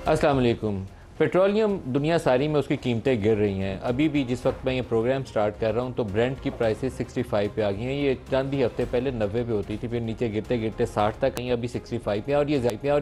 अस्सलाम वालेकुम। पेट्रोलियम दुनिया सारी में उसकी कीमतें गिर रही हैं। अभी भी जिस वक्त मैं ये प्रोग्राम स्टार्ट कर रहा हूँ तो ब्रेंट की प्राइसेस 65 पे आ गई हैं। ये चंद ही हफ्ते पहले 90 पे होती थी, फिर नीचे गिरते गिरते 60 तक आई, अभी 65 पे और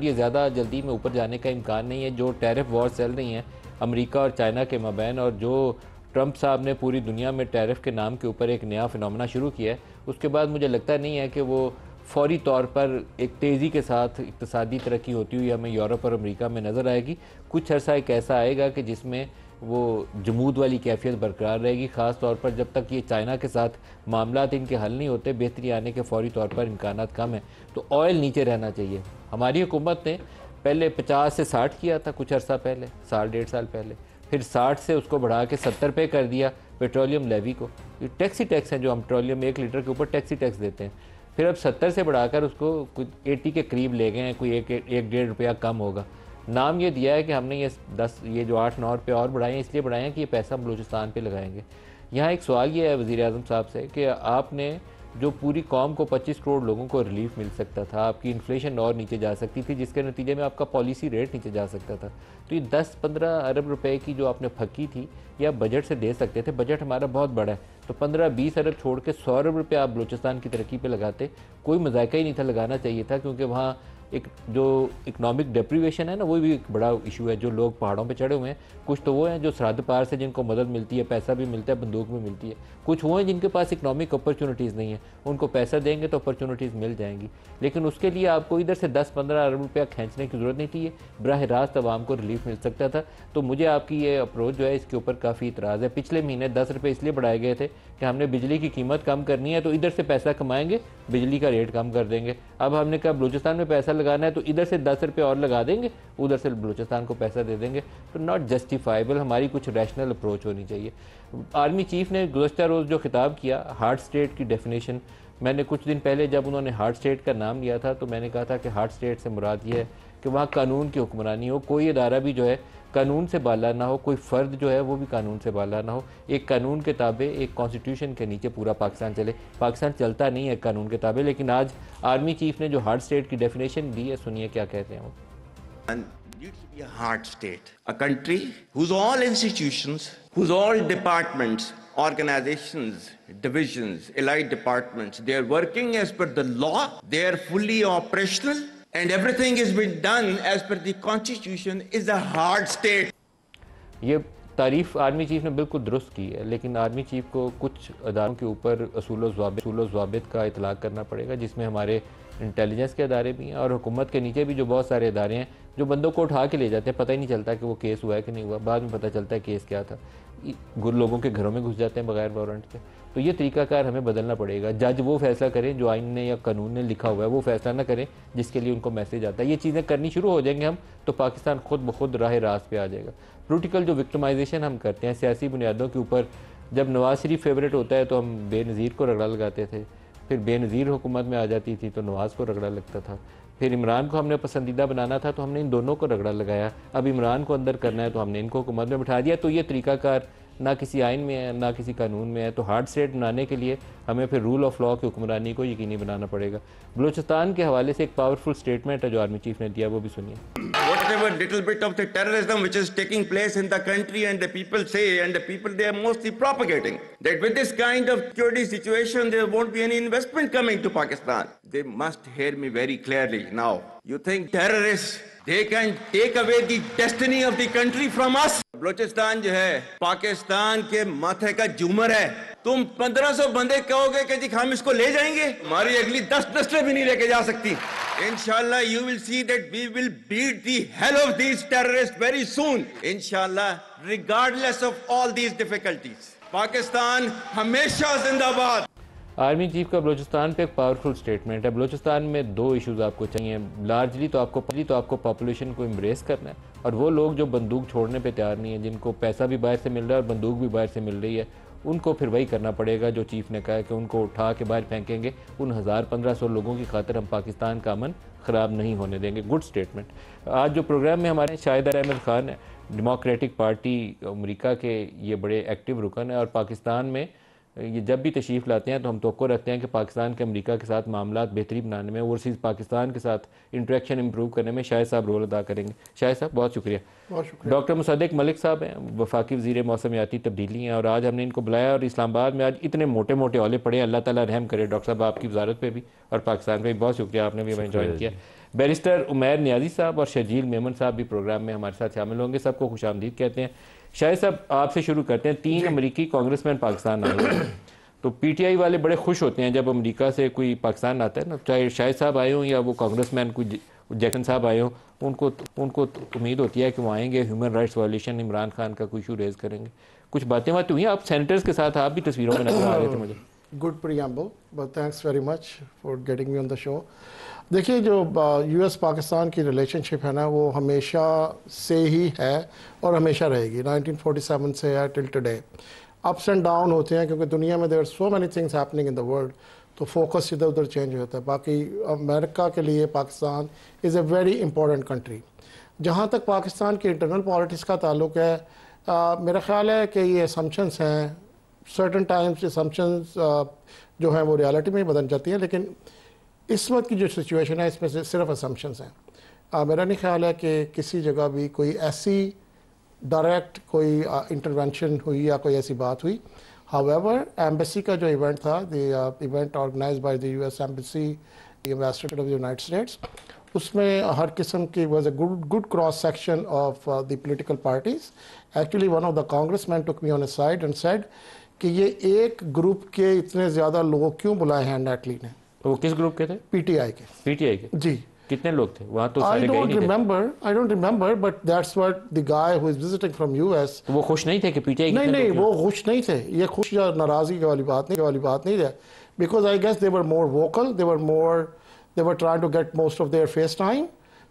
ये ज़्यादा जल्दी में ऊपर जाने का इम्कान नहीं है। जो टैरिफ वॉर चल रही हैं अमेरिका और चाइना के मबैन, और जो ट्रंप साहब ने पूरी दुनिया में टैरिफ के नाम के ऊपर एक नया फिनोमेना शुरू किया है, उसके बाद मुझे लगता नहीं है कि वो फौरी तौर पर एक तेज़ी के साथ इक़्तिसादी तरक्की होती हुई हमें यूरोप और अमेरिका में नज़र आएगी। कुछ अर्सा एक ऐसा आएगा कि जिसमें वो जमूद वाली कैफियत बरकरार रहेगी, ख़ास तौर पर जब तक ये चाइना के साथ मामलात इनके हल नहीं होते, बेहतरी आने के फौरी तौर पर इम्कानात कम है। तो ऑयल नीचे रहना चाहिए। हमारी हुकूमत ने पहले 50 से 60 किया था कुछ अर्सा पहले, साल डेढ़ साल पहले, फिर 60 से उसको बढ़ा के 70 पे कर दिया पेट्रोलियम लेवी को। ये टैक्सी टैक्स हैं जो हम पेट्रोलियम 1 लीटर के ऊपर टैक्सी टैक्स देते हैं। फिर अब 70 से बढ़ाकर उसको कुछ 80 के करीब ले गए हैं, कोई एक डेढ़ रुपया कम होगा। नाम ये दिया है कि हमने ये जो 8-9 रुपये और बढ़ाए हैं, इसलिए बढ़ाए हैं कि ये पैसा हम बलूचिस्तान पे लगाएंगे। यहाँ एक सवाल ये है वज़ीर आज़म साहब से कि आपने जो पूरी कौम को 25 करोड़ लोगों को रिलीफ मिल सकता था, आपकी इन्फ्लेशन और नीचे जा सकती थी, जिसके नतीजे में आपका पॉलिसी रेट नीचे जा सकता था, तो ये 10-15 अरब रुपए की जो आपने फकी थी ये आप बजट से दे सकते थे। बजट हमारा बहुत बड़ा है, तो 15-20 अरब छोड़ के 100 अरब रुपये आप बलूचिस्तान की तरक्की पे लगाते। कोई मजाका ही नहीं था, लगाना चाहिए था, क्योंकि वहाँ एक जो इकनॉमिक डिप्रीवेशन है ना, वो भी एक बड़ा इशू है। जो लोग पहाड़ों पे चढ़े हुए हैं, कुछ तो वो हैं जो सरहद पार से जिनको मदद मिलती है, पैसा भी मिलता है, बंदूक भी मिलती है। कुछ वो हैं जिनके पास इकनॉमिक अपॉर्चुनिटीज़ नहीं है, उनको पैसा देंगे तो अपॉर्चुनिटीज़ मिल जाएंगी। लेकिन उसके लिए आपको इधर से 10-15 अरब रुपया खींचने की ज़रूरत नहीं थी, बराह रास्त आवाम को रिलीफ मिल सकता था। तो मुझे आपकी ये अप्रोच जो है इसके ऊपर काफ़ी इतराज़ है। पिछले महीने 10 रुपये इसलिए बढ़ाए गए थे कि हमने बिजली की कीमत कम करनी है, तो इधर से पैसा कमाएंगे, बिजली का रेट कम कर देंगे। अब हमने कहा बलूचिस्तान में पैसा लगाना है तो इधर से 10 रुपये और लगा देंगे, उधर से बलूचिस्तान को पैसा दे देंगे। तो नॉट जस्टिफाइबल, हमारी कुछ रैशनल अप्रोच होनी चाहिए। आर्मी चीफ ने गुज़श्ता रोज़ जो खिताब किया, हार्ड स्टेट की डेफिनेशन, मैंने कुछ दिन पहले जब उन्होंने हार्ड स्टेट का नाम लिया था तो मैंने कहा था कि हार्ड स्टेट से मुराद ये है कि वहाँ कानून की हुक्मरानी हो, कोई अदारा भी जो है कानून से बाला ना हो, कोई फ़र्द जो है वो भी कानून से बाला ना हो। एक कानून के ताबे, एक कॉन्स्टिट्यूशन के नीचे पूरा पाकिस्तान चले। पाकिस्तान चलता नहीं है कानून के ताबे, लेकिन आज आर्मी चीफ ने जो हार्ड स्टेट की डेफिनेशन दी है, सुनिए क्या कहते हैं वो। And needs to be a hard state, a country whose all institutions, whose all departments, organizations, divisions, allied departments, they are working as per the law, they are fully operational, and everything is being done as per the constitution, is a hard state. ये तारीफ़ army chief ने बिल्कुल दुरुस्त की है, लेकिन army chief को कुछ अदारों के ऊपर असूल व ज़वाबित का इतलाक़ करना पड़ेगा, जिसमें हमारे इंटेलिजेंस के अदारे भी हैं और हुकूमत के नीचे भी जो बहुत सारे अदारे हैं जो बंदों को उठा के ले जाते हैं। पता ही नहीं चलता कि वो केस हुआ है कि नहीं हुआ, बाद में पता चलता है केस क्या था। लोगों के घरों में घुस जाते हैं बगैर वारंट के। तो ये तरीकाकार हमें बदलना पड़ेगा। जज वो फैसला करें जो आइन ने या कानून ने लिखा हुआ है, वो फैसला ना करें जिसके लिए उनको मैसेज आता है। ये चीज़ें करनी शुरू हो जाएंगे हम, तो पाकिस्तान खुद ब खुद राह रास्त पे आ जाएगा। पोलिटिकल जो विक्टिमाइजेशन हम करते हैं सियासी बुनियादों के ऊपर, जब नवाज शरीफ फेवरेट होता है तो हम बेनज़ीर को रगड़ा लगाते थे, फिर बेनज़ीर हुकूमत में आ जाती थी तो नवाज़ को रगड़ा लगता था, फिर इमरान को हमने पसंदीदा बनाना था तो हमने इन दोनों को रगड़ा लगाया। अब इमरान को अंदर करना है तो हमने इनको हुकूमत में बिठा दिया। तो ये तरीकाकार ना किसी आइन में है ना किसी कानून में है। तो हार्ड स्टेट बनाने के लिए हमें फिर रूल ऑफ लॉ की हुक्मरानी को यकीनी बनाना पड़ेगा। बलूचिस्तान के हवाले से एक पावरफुल स्टेटमेंट है जो आर्मी चीफ ने दिया, वो भी सुनिए। Whatever little bit of the terrorism which is taking place in the country, and the people say, and the people they are mostly propagating, that with this kind of security situation there won't be any investment coming to Pakistan. They must hear me very clearly now. You think terrorists, they can take away the destiny of the country from us? Balochistan जो है पाकिस्तान के माथे का झूमर है। तुम 1500 बंदे कहोगे कि जी हम इसको ले जाएंगे, हमारी अगली 10 नस्लें भी नहीं लेके जा सकती। Inshallah, you will see that we will beat the hell of these terrorists very soon. Inshallah, regardless of all these difficulties. Pakistan हमेशा जिंदाबाद। आर्मी चीफ का बलूचिस्तान पे एक पावरफुल स्टेटमेंट है। बलूचिस्तान में दो इश्यूज आपको चाहिए। लार्जली तो आपको पॉपुलेशन को एम्ब्रेस करना है, और वो लोग जो बंदूक छोड़ने पे तैयार नहीं है, जिनको पैसा भी बाहर से मिल रहा है और बंदूक भी बाहर से मिल रही है, उनको फिर वही करना पड़ेगा जो चीफ ने कहा है कि उनको उठा के बाहर फेंकेंगे। उन 1000-1500 लोगों की खातिर हम पाकिस्तान का अमन ख़राब नहीं होने देंगे। Good statement. आज जो प्रोग्राम में हमारे शाहिद अहमद खान है, डेमोक्रेटिक पार्टी अमेरिका के ये बड़े एक्टिव रुकन है, और पाकिस्तान में ये जब भी तशरीफ़ लाते हैं तो हम तवक्को रखते हैं कि पाकिस्तान के अमेरिका के साथ मामलात बेहतरी बनाने में, ओवरसीज़ पाकिस्तान के साथ इंटरेक्शन इंप्रूव करने में शाहिद साहब रोल अदा करेंगे। शाहिद साहब बहुत शुक्रिया। डॉक्टर मुसद्दिक मलिक साहब हैं, वफाकी वज़ीर मौसमियाती तब्दीली हैं, और आज हमने इनको बुलाया और इस्लामाबाद में आज इतने मोटे मोटे औले पड़े हैं। अल्लाह ताला रहम करे डॉक्टर साहब आपकी वजारत पे भी और पाकिस्तान पे भी। बहुत शुक्रिया, आपने भी हमें ज्वाइन किया। बैरिस्टर उमैर नियाजी साहब और शजील मेमन साहब भी प्रोग्राम में हमारे साथ शामिल होंगे। सबको खुशामदीद कहते हैं। शाहिद साहब आपसे शुरू करते हैं। 3 अमरीकी कांग्रेसमैन पाकिस्तान आए हैं, तो पीटीआई वाले बड़े खुश होते हैं जब अमेरिका से कोई पाकिस्तान आता है ना, चाहे शाहिद साहब आए हों या वो कांग्रेसमैन कोई जैक्सन साहब आए हों, उनको उम्मीद होती है कि वो आएंगे, human rights violation, Imran Khan का कोई इशू रेज करेंगे। कुछ बातें हुई। आप सेनेटर्स के साथ आप भी तस्वीरों में नजर आ रहे थे मुझे। Good preamble, but thanks very much for getting me on the show. देखिए, जो यूएस पाकिस्तान की रिलेशनशिप है ना, वो हमेशा से ही है और हमेशा रहेगी। 1947 से है till today. Ups and down होते हैं क्योंकि दुनिया में there are so many things happening in the world, तो फोकस इधर उधर चेंज होता है। बाकी अमेरिका के लिए Pakistan is a very important country. जहाँ तक पाकिस्तान की इंटरनल पॉलिटिक्स का ताल्लुक है, मेरा ख्याल है कि ये असम्पशंस हैं, सर्टन टाइम्स असम्पशंस जो हैं वो रियलिटी में बदल जाती हैं, लेकिन इस वक्त की जो सिचुएशन है इसमें से सिर्फ असम्पशंस हैं। मेरा नहीं ख्याल है कि किसी जगह भी कोई ऐसी डायरेक्ट कोई इंटरवेंशन हुई या कोई ऐसी बात हुई। हाउएवर, एम्बेसी का जो इवेंट था, the event organised by the US embassy, ambassador of the United States, उसमें हर किस्म की was a good cross section of the political parties. Actually one of the congressman took me on a side and said कि ये एक group के इतने ज़्यादा लोग क्यों बुलाए हैं नेटली ने। वो किस ग्रुप के थे? पीटीआई के। पीटीआई के जी। कितने लोग थे वहाँ? तो I don't remember, but that's what the guy who is visiting from US. तो वो खुश नहीं थे कि पीटीआई? नहीं, वो खुश नहीं थे। ये खुश या नाराज़गी वाली बात नहीं है। Because I guess they were more vocal, they were trying to get most of their face time.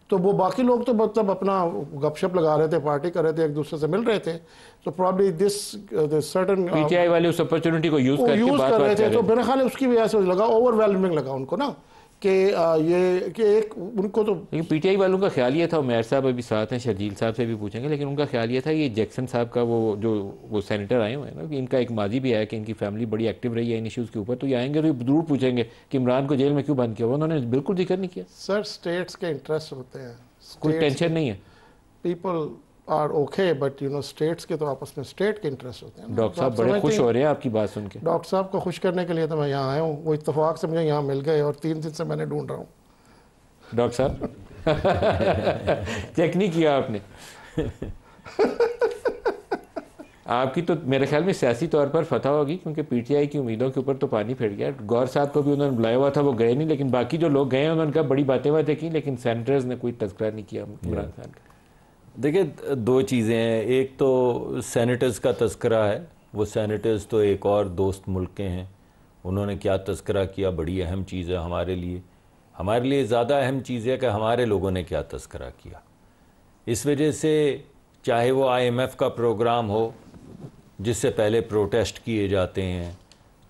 तो वो बाकी लोग तो मतलब अपना गपशप लगा रहे थे, पार्टी कर रहे थे, एक दूसरे से मिल रहे थे। So probably this certain PTI वाले उस अपॉर्चुनिटी को यूज करके बात कर रहे थे। तो मेरा ख्याल है उसकी वजह से लगा, ओवरवेलमिंग लगा उनको ना, कि ये कि एक उनको तो। लेकिन पीटीआई वालों का ख्याल ये था, उमैर साहब अभी साथ हैं, शर्जील साहब से भी पूछेंगे, लेकिन उनका ख्याल ये था कि जैक्सन साहब का वो सेनेटर आए हुए हैं ना, कि इनका एक माजी भी है कि इनकी फैमिली बड़ी एक्टिव रही है इन इश्यूज़ के ऊपर, तो ये आएंगे तो जरूर पूछेंगे कि इमरान को जेल में क्यों बंद किया। उन्होंने बिल्कुल जिक्र नहीं किया। सर, स्टेट्स के इंटरेस्ट होते हैं, कोई टेंशन नहीं है। People are okay, but states के तो आपस में स्टेट के इंटरेस्ट होते हैं। डॉक्टर साहब बड़े खुश हो रहे हैं आपकी बात सुन के। डॉक्टर साहब को खुश करने के लिए तो मैं यहाँ आया हूँ, वो इत्तेफाक से मुझे यहाँ मिल गए और 3 दिन से मैंने ढूंढ रहा हूँ। डॉक्टर साहब चेक नहीं किया आपने? आपकी तो मेरे ख्याल में सियासी तौर पर फतह होगी, क्योंकि पीटीआई की उम्मीदों के ऊपर तो पानी फिर गया। गौर साहब को भी उन्होंने बुलाया हुआ था, वो गए नहीं, लेकिन बाकी जो लोग गए उन्होंने कहा बड़ी बातें की, लेकिन सेनेटर्स ने कोई तज़किरा नहीं किया इमरान खान का। देखिए, 2 चीज़ें हैं। एक तो सेनेटर्स का तज़किरा है, वो सेनेटर्स तो एक और दोस्त मुल्क के हैं, उन्होंने क्या तज़किरा किया बड़ी अहम चीज़ है हमारे लिए ज़्यादा अहम चीज़ है कि हमारे लोगों ने क्या तज़किरा किया। इस वजह से चाहे वो IMF का प्रोग्राम हो जिससे पहले प्रोटेस्ट किए जाते हैं,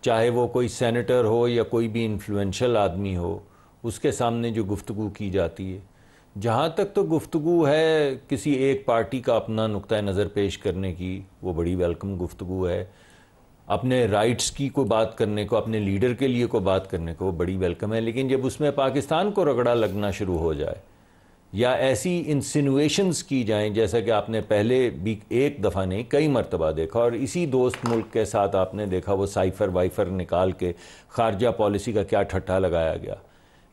चाहे वो कोई सेनेटर हो या कोई भी इन्फ्लुएंशियल आदमी हो, उसके सामने जो गुफ्तगू की जाती है, जहाँ तक तो गुफ्तगू है किसी एक पार्टी का अपना नुक्ता नज़र पेश करने की, वो बड़ी वेलकम गुफ्तगू है। अपने राइट्स की को बात करने को, अपने लीडर के लिए को बात करने को, वो बड़ी वेलकम है। लेकिन जब उसमें पाकिस्तान को रगड़ा लगना शुरू हो जाए या ऐसी इंसिनुएशंस की जाएं, जैसा कि आपने पहले भी एक दफ़ा नहीं कई मरतबा देखा, और इसी दोस्त मुल्क के साथ आपने देखा वो साइफर वाइफर निकाल के खारजा पॉलिसी का क्या ठट्ठा लगाया गया।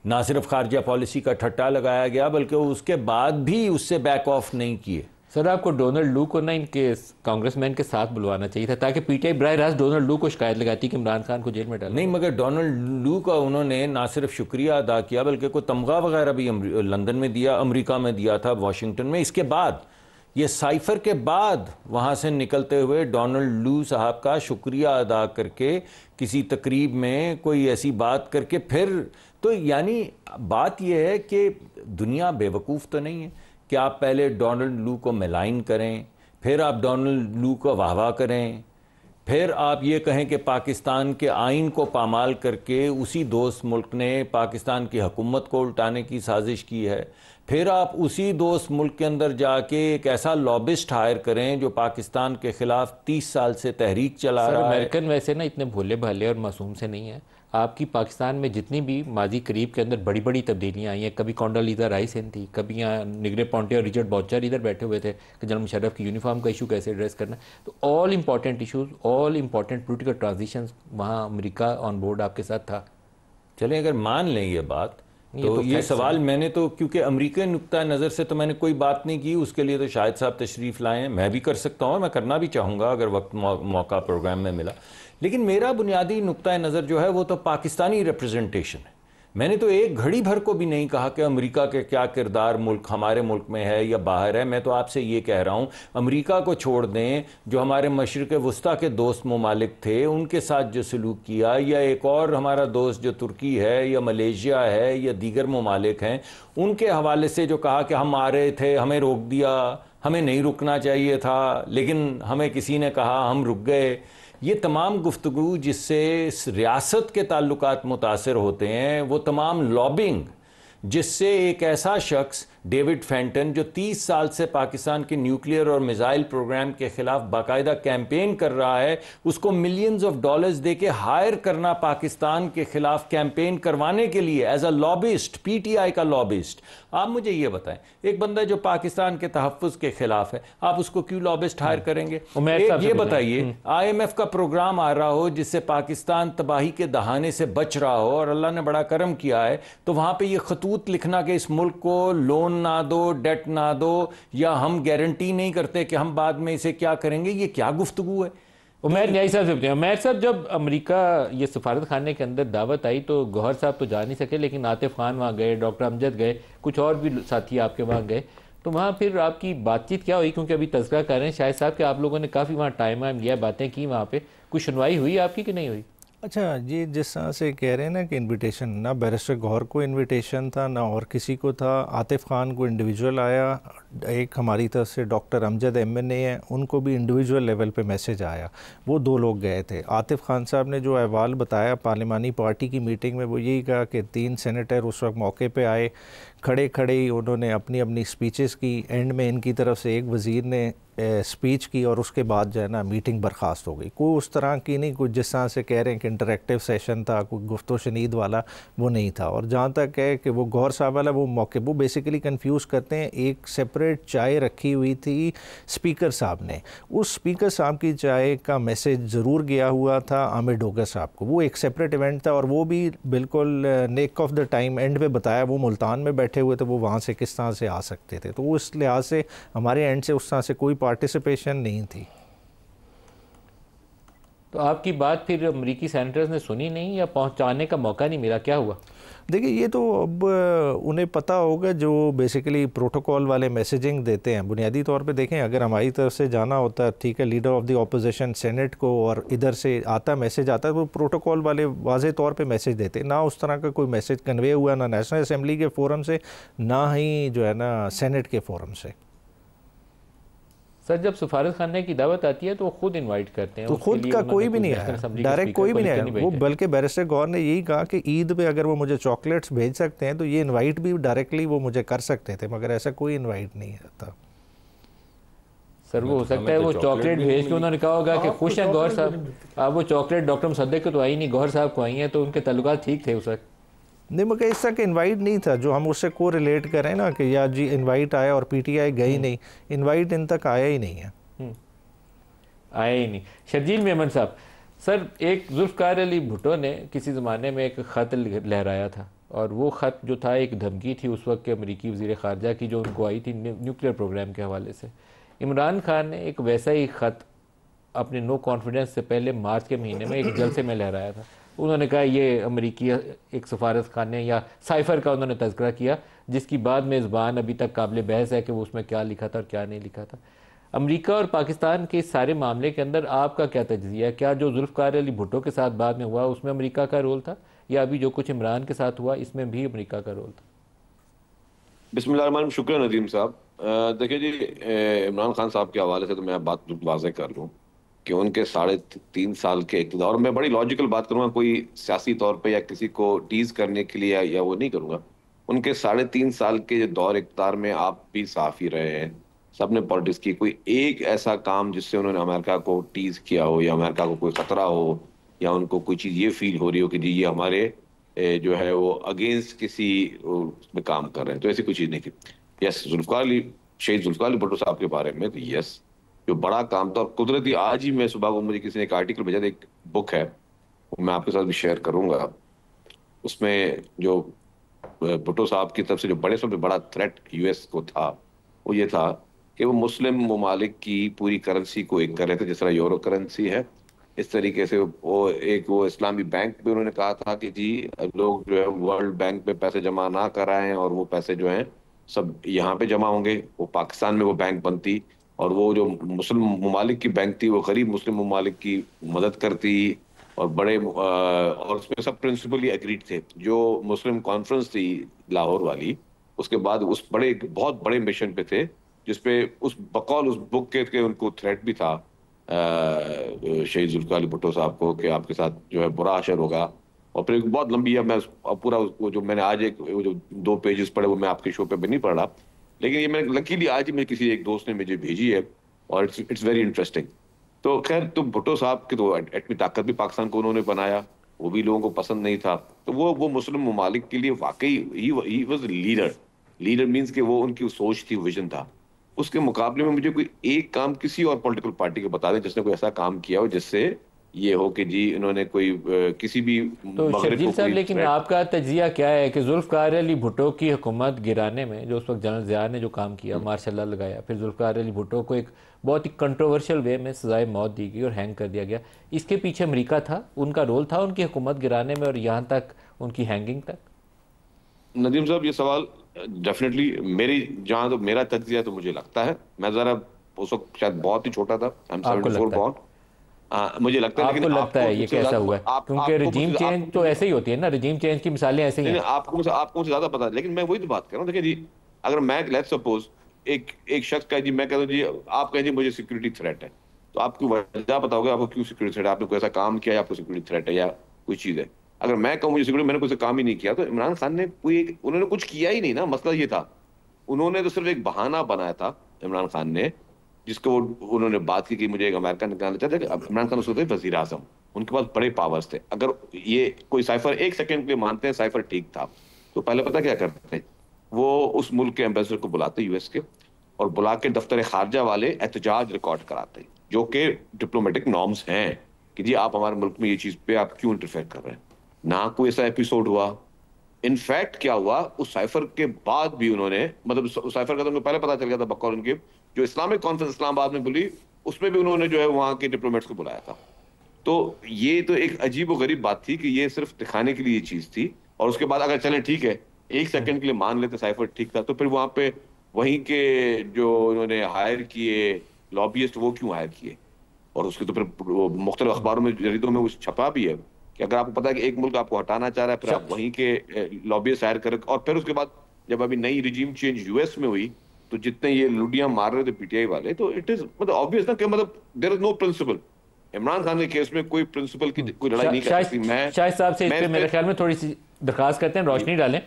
ना सिर्फ खारजा पॉलिसी का ठट्ठा लगाया गया, बल्कि उसके बाद भी उससे बैक ऑफ नहीं किए। सर, आपको डोनाल्ड लू को ना इनके कांग्रेसमैन के साथ बुलवाना चाहिए था, ताकि पीटीआई बराह रास्त डोनाल्ड लू को शिकायत लगाती कि इमरान खान को जेल में डाला। नहीं, मगर डोनाल्ड लू का उन्होंने ना सिर्फ शुक्रिया अदा किया, बल्कि कोई तमगा वगैरह भी लंदन में दिया, अमेरिका में दिया था, वाशिंगटन में। इसके बाद ये साइफर के बाद वहाँ से निकलते हुए डोनाल्ड लू साहब का शुक्रिया अदा करके किसी तकरीब में कोई ऐसी बात करके फिर, तो यानी बात यह है कि दुनिया बेवकूफ़ तो नहीं है कि आप पहले डोनाल्ड लू को मेलाइन करें, फिर आप डोनाल्ड लू को वाहवा करें, फिर आप ये कहें कि पाकिस्तान के आइन को पामाल करके उसी दोस्त मुल्क ने पाकिस्तान की हुकूमत को उल्टाने की साजिश की है, फिर आप उसी दोस्त मुल्क के अंदर जाके एक ऐसा लॉबिस्ट हायर करें जो पाकिस्तान के खिलाफ 30 साल से तहरीक चला रहा है। अमेरिकन वैसे ना इतने भोले भाले और मासूम से नहीं है। आपकी पाकिस्तान में जितनी भी माजी करीब के अंदर बड़ी बड़ी तब्दीलियाँ आई हैं, कभी कॉन्डोलीज़ा राइस इन थी, कभी यहाँ निगरे पॉन्टे और रिचर्ड बॉचर इधर बैठे हुए थे कि जनरल मुशर्रफ की यूनिफॉर्म का इशू कैसे एड्रेस करना। तो all important issues, all important political transition वहाँ अमेरिका ऑन बोर्ड आपके साथ था। चलें, अगर मान लें ये बात, तो ये सवाल मैंने तो, क्योंकि अमेरिकन नुक्ता नज़र से तो मैंने कोई बात नहीं की, उसके लिए तो शाहिद साहब तशरीफ़ लाए हैं, मैं भी कर सकता हूँ, मैं करना भी चाहूँगा अगर वक्त मौका प्रोग्राम में मिला। लेकिन मेरा बुनियादी नुक्ता नज़र जो है वो तो पाकिस्तानी रिप्रेजेंटेशन है। मैंने तो एक घड़ी भर को भी नहीं कहा कि अमेरिका के क्या किरदार मुल्क हमारे मुल्क में है या बाहर है। मैं तो आपसे ये कह रहा हूँ, अमेरिका को छोड़ दें, जो हमारे मशरिक़ वस्ता के दोस्त ममालिक थे उनके साथ जो सलूक किया, या एक और हमारा दोस्त जो तुर्की है या मलेशिया है या दीगर ममालिक हैं, उनके हवाले से जो कहा कि हम आ रहे थे, हमें रोक दिया, हमें नहीं रुकना चाहिए था, लेकिन हमें किसी ने कहा, हम रुक गए। ये तमाम गुफ्तगू जिससे रियासत के ताल्लुकात मुतासर होते हैं, वो तमाम लॉबिंग जिससे एक ऐसा शख्स डेविड फेंटन जो 30 साल से पाकिस्तान के न्यूक्लियर और मिसाइल प्रोग्राम के खिलाफ बाकायदा कैंपेन कर रहा है, उसको मिलियंस ऑफ डॉलर्स देके हायर करना पाकिस्तान के खिलाफ कैंपेन करवाने के लिए एज अ लॉबिस्ट, पीटीआई का लॉबिस्ट। आप मुझे ये बताएं, एक बंदा जो पाकिस्तान के तहफ़्फ़ुज़ के खिलाफ है, आप उसको क्यों लॉबिस्ट हायर करेंगे? ये बताइए, IMF का प्रोग्राम आ रहा हो जिससे पाकिस्तान तबाही के दहाने से बच रहा हो और अल्लाह ने बड़ा करम किया है, तो वहां पर यह खतूत लिखना कि इस मुल्क को लोन ना दो, डेट ना दो, या हम गारंटी नहीं करते कि हम बाद में इसे क्या करेंगे, ये क्या गुफ्तगू है? उमैर न्याई साहब से पूछें। उमैर साहब, जब अमेरिका ये सफारत खाने के अंदर दावत आई तो गौहर साहब तो जा नहीं सके, लेकिन आतिफ खान वहाँ गए, डॉक्टर अमजद गए, कुछ और भी साथी आपके वहाँ गए, तो वहाँ फिर आपकी बातचीत क्या हुई? क्योंकि अभी तज़किरा कर रहे हैं शाहिद साहब कि आप लोगों ने काफ़ी वहाँ टाइम लिया, बातें की, वहाँ पे कुछ सुनवाई हुई आपकी कि नहीं हुई? अच्छा जी, जिस तरह से कह रहे हैं ना कि इनविटेशन, ना बैरिस्टर गौहर को इनविटेशन था ना और किसी को था, आतिफ खान को इंडिविजुअल आया, एक हमारी तरफ से डॉक्टर अमजद MNA हैं, उनको भी इंडिविजुअल लेवल पे मैसेज आया, वो 2 लोग गए थे। आतिफ खान साहब ने जो अहवाल बताया पार्लिमानी पार्टी की मीटिंग में, वो यही कहा कि 3 सेनेटर उस वक्त मौके पे आए, खड़े खड़े ही उन्होंने अपनी अपनी स्पीचेस की, एंड में इनकी तरफ से एक वज़ीर ने स्पीच की और उसके बाद जो है ना मीटिंग बर्खास्त हो गई। कोई उस तरह की नहीं, कुछ जिस तरह से कह रहे हैं कि इंटरेक्टिव सेशन था, कोई गुफ्तो शनीद वाला, वो नहीं था। और जहाँ तक है कि वो गौहर साहब वाला वो मौके, वो बेसिकली कंफ्यूज करते हैं। एक सेपरेट चाय रखी हुई थी स्पीकर साहब ने, उस स्पीकर साहब की चाय का मैसेज ज़रूर गया हुआ था आमिर डोगर साहब को, वो एक सेपरेट इवेंट था और वो भी बिल्कुल neck of the time and पे बताया, वो मुल्तान में बैठे हुए थे, वो वहाँ से किस तरह से आ सकते थे। तो उस लिहाज से हमारे एंड से उस तरह से कोई पार्टिसिपेशन नहीं थी। तो आपकी बात फिर अमेरिकी सेनेटर्स ने सुनी नहीं या पहुंचाने का मौका नहीं मिला, क्या हुआ? देखिए, ये तो अब उन्हें पता होगा जो बेसिकली प्रोटोकॉल वाले मैसेजिंग देते हैं। बुनियादी तौर पे देखें, अगर हमारी तरफ से जाना होता है, ठीक है, leader of the opposition senate को, और इधर से आता मैसेज आता है, वो प्रोटोकॉल वाले वाज़े तौर पे मैसेज देते, ना उस तरह का कोई मैसेज कन्वे हुआ ना नेशनल असम्बली के फोरम से, ना ही जो है ना सेनेट के फोरम से। सर, जब सफारत खाने की दावत आती है तो वो खुद इनवाइट करते हैं, तो खुद का कोई भी नहीं आया, डायरेक्ट कोई भी नहीं आया। वो बल्कि बैरिस्टर गौहर ने यही कहा कि ईद पे अगर वो मुझे चॉकलेट्स भेज सकते हैं तो ये इनवाइट भी डायरेक्टली वो मुझे कर सकते थे, मगर ऐसा कोई इनवाइट नहीं था। सर, वो हो सकता है वो चॉकलेट भेज के उन्होंने कहा होगा कि खुश हैं गौहर साहब, अब वो चॉकलेट डॉक्टर मुसद्दिक को तो आई नहीं, गौहर साहब को आई हैं, तो उनके ताल्लुकात ठीक थे उस वक्त। नहीं, मगर इस तरह का इन्वाइट नहीं था जो हम उससे को रिलेट करें ना कि या जी इन्वाइट आया और PTI गई नहीं, इन्वाइट इन तक आया ही नहीं है, आया ही नहीं। शर्जील मेमन साहब, सर, एक जुल्फ़िकार अली भुट्टो ने किसी ज़माने में एक ख़त लहराया था, और वो ख़त जो था एक धमकी थी उस वक्त के अमरीकी वज़ीर ख़ारजा की, जो उनको आई थी न्यूक्लियर प्रोग्राम के हवाले से। इमरान खान ने एक वैसा ही ख़त अपने नो कॉन्फिडेंस से पहले मार्च के महीने में एक जलसे में लहराया था। उन्होंने कहा ये अमरीकी एक सफारत खाने या साइफ़र का उन्होंने तज़किरा किया, जिसकी बाद में ज़बान अभी तक काबिल बहस है कि वो उसमें क्या लिखा था और क्या नहीं लिखा था। अमेरिका और पाकिस्तान के इस सारे मामले के अंदर आपका क्या तजज़िया है? क्या जो जुल्फ़िकार अली भुट्टो के साथ बाद में हुआ उसमें अमेरिका का रोल था, या अभी जो कुछ इमरान के साथ हुआ इसमें भी अमेरिका का रोल था? बिस्मिल्लाह, शुक्रिया नदीम साहब। देखिए जी, इमरान खान साहब के हवाले से तो मैं बात वाज़ेह कर लूँ कि उनके 3.5 साल के इक़्तिदार, और मैं बड़ी लॉजिकल बात करूंगा, कोई सियासी तौर पे या किसी को टीज करने के लिए या वो नहीं करूंगा, उनके 3.5 साल के दौर इक़्तिदार में आप भी साफ़ी रहे हैं, सबने पॉलिटिक्स की, कोई एक ऐसा काम जिससे उन्होंने अमेरिका को टीज किया हो या अमेरिका को कोई खतरा हो या उनको कोई चीज़ ये फील हो रही हो कि जी ये हमारे जो है वो अगेंस्ट किसी में काम कर रहे हैं, तो ऐसी कोई चीज़ नहीं थी। यस, शहीद जुल्फ़िकार अली भुट्टो साहब के बारे में तो यस, जो बड़ा काम था, और कुदरती आज ही मैं सुबह को मुझे किसी ने एक आर्टिकल भेजा था, एक बुक है वो मैं आपके साथ भी शेयर करूंगा, उसमें जो भुट्टो साहब की तरफ से जो सबसे बड़ा थ्रेट यूएस को था वो ये था कि वो मुस्लिम ममालिक की पूरी करेंसी को एक कर रहे थे, जिस तरह यूरो करेंसी है, इस तरीके से वो इस्लामी बैंक भी उन्होंने कहा था कि जी लोग जो है वर्ल्ड बैंक में पैसे जमा ना कराएं और वो पैसे जो हैं सब यहाँ पे जमा होंगे। वो पाकिस्तान में वो बैंक बनती और वो जो मुस्लिम ममालिक की बैंक थी वो गरीब मुस्लिम ममालिक की मदद करती, और और उसमें सब प्रिंसिपली एग्रीड थे। जो मुस्लिम कॉन्फ्रेंस थी लाहौर वाली, उसके बाद उस बहुत बड़े मिशन पे थे, जिसपे उस बुक के उनको थ्रेट भी था शहीद जुल्फ़िकार अली भुट्टो साहब को कि आपके साथ जो है बुरा असर होगा। और फिर बहुत लंबी है, मैं पूरा वो जो मैंने आज वो जो 2 पेजेस पढ़े वो मैं आपके शो पे भी नहीं पढ़ रहा, लेकिन ये मैंने लकीली आज ही मेरे किसी एक दोस्त ने मुझे भेजी है और इट्स वेरी इंटरेस्टिंग। तो खैर, तो भुट्टो साहब की तो एटमी ताकत भी पाकिस्तान को उन्होंने बनाया, वो भी लोगों को पसंद नहीं था, तो वो मुस्लिम ममालिक के लिए वाकई ही वाज लीडर मीन्स कि वो उनकी सोच थी, विजन था। उसके मुकाबले में मुझे कोई एक काम किसी और पॉलिटिकल पार्टी को बता दें जिसने कोई ऐसा काम किया हो जिससे ये हो कि जी इन्होंने कोई किसी भी तो शर्जील साहब, लेकिन आपका तज्जिया क्या है कि जुल्फ़िकार अली भुट्टो की हुकूमत गिराने में जो उस वक्त जनरल ज़िया ने जो काम किया, मार्शल लॉ लगाया, फिर जुल्फ़िकार अली भुट्टो को एक बहुत ही कंट्रोवर्शियल वे में सजाए मौत दी गई और हैंग कर दिया गया, इसके पीछे अमेरिका था, उनका रोल था उनकी हुकूमत गिराने में और यहाँ तक उनकी हैंगिंग तक? नदीम साहब, ये सवाल डेफिनेटली जहाँ तो मेरा तज्जिया तो मुझे लगता है, मैं जरा उस वक्त शायद बहुत ही छोटा था, आई एम 74 बॉर्न, मुझे लगता है। आपको लगता है ये कैसा हुआ है? क्योंकि रिजीम चेंज तो ऐसे ही होती है ना, रिजीम चेंज की मिसालें ऐसे ही हैं। आपको मुझे ज्यादा पता है, लेकिन मैं वही तो बात कर रहा हूँ। देखिए जी, अगर मैं लेट्स सपोज एक शख्स का जी, मैं कहता हूँ जी, आप कहें जी मुझे सिक्योरिटी थ्रेट है, तो आपको वजह पता होगा आपको क्यों सिक्योरिटी थ्रेट है, आपने कोई ऐसा काम किया या आपको सिक्योरिटी थ्रेट है या कोई चीज है। अगर मैं कहूँ मुझे सिक्योरिटी, मैंने कोई काम ही नहीं किया, तो इमरान खान ने उन्होंने कुछ किया ही नहीं ना, मसला ये था। उन्होंने तो सिर्फ एक बहाना बनाया था इमरान खान ने, जिसको उन्होंने बात की कि मुझे एक अमेरिका निकालना चाहते थे। इमरान खान उसको वजीर आजम, उनके पास बड़े पावर्स थे। अगर ये कोई साइफर 1 सेकंड के लिए मानते हैं साइफर ठीक था, तो पहले पता क्या करते हैं, वो उस मुल्क के एम्बेसडर को बुलाते यूएस के, और बुला के दफ्तर खारजा वाले एहतजाज रिकॉर्ड कराते, जो कि डिप्लोमेटिक नॉर्म्स हैं कि जी आप हमारे मुल्क में ये चीज पे आप क्यों इंटरफेयर कर रहे हैं। ना कोई ऐसा एपिसोड हुआ। इनफैक्ट क्या हुआ, उस साइफर के बाद भी उन्होंने, मतलब साइफर का तो उनको पहले पता चल गया था, बकौल उनके जो इस्लामिक कॉन्फ्रेंस इस्लामाबाद में बुली, उसमें भी उन्होंने जो है वहां के डिप्लोमेट्स को बुलाया था। तो ये तो एक अजीब और गरीब बात थी कि ये सिर्फ दिखाने के लिए ये चीज थी। और उसके बाद अगर चलें ठीक है, 1 सेकंड के लिए मान लेते साइफर ठीक था, तो फिर वहां पे वहीं के जो उन्होंने हायर किए लॉबियस्ट, वो क्यों हायर किए, और उसके तो फिर मुख्तलिफ अखबारों में, जरीदों में उस छपा भी है कि अगर आपको पता है कि एक मुल्क आपको हटाना चाह रहा है, फिर आप वहीं के लॉबियस्ट हायर कर। और फिर उसके बाद जब अभी नई रिजीम चेंज यूएस में हुई, तो जितने ये लुडियां मार रहे थे पीटीआई वाले, तो इट इज मतलब ऑब्वियस ना कि मतलब there is no principle. Imran Khan case केस में कोई प्रिंसिपल की कोई लड़ाई नहीं कर सकती। मैं शाहिद साहब से इस पे मेरे ख्याल में थोड़ी सी दरखास्त करते हैं, रोशनी डालें।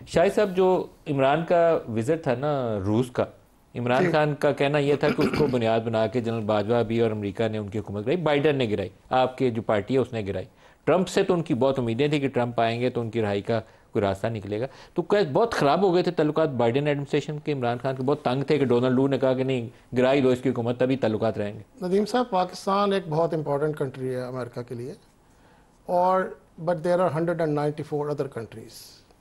शाहिद साहब, जो इमरान का विजिट था ना रूस का, इमरान खान का कहना यह था कि उसको बुनियाद बना के जनरल बाजवा भी और अमेरिका ने उनकी हुकूमत गिराई, बाइडन ने गिराई, आपके जो पार्टी है उसने गिराई। ट्रंप से तो उनकी बहुत उम्मीदें थी कि ट्रंप आएंगे तो उनकी रहाई का कोई रास्ता निकलेगा, तो क्या बहुत ख़राब हो गए थे तल्लुकात बाइडन एडमिनिस्ट्रेशन के? इमरान खान के बहुत तंग थे कि डोनाल्ड लू ने कहा कि नहीं, गिराई दो इसकी हुकूमत, तभी तल्लुकात रहेंगे। नदीम साहब, पाकिस्तान एक बहुत इंपॉर्टेंट कंट्री है अमेरिका के लिए, और but there are 194 other countries,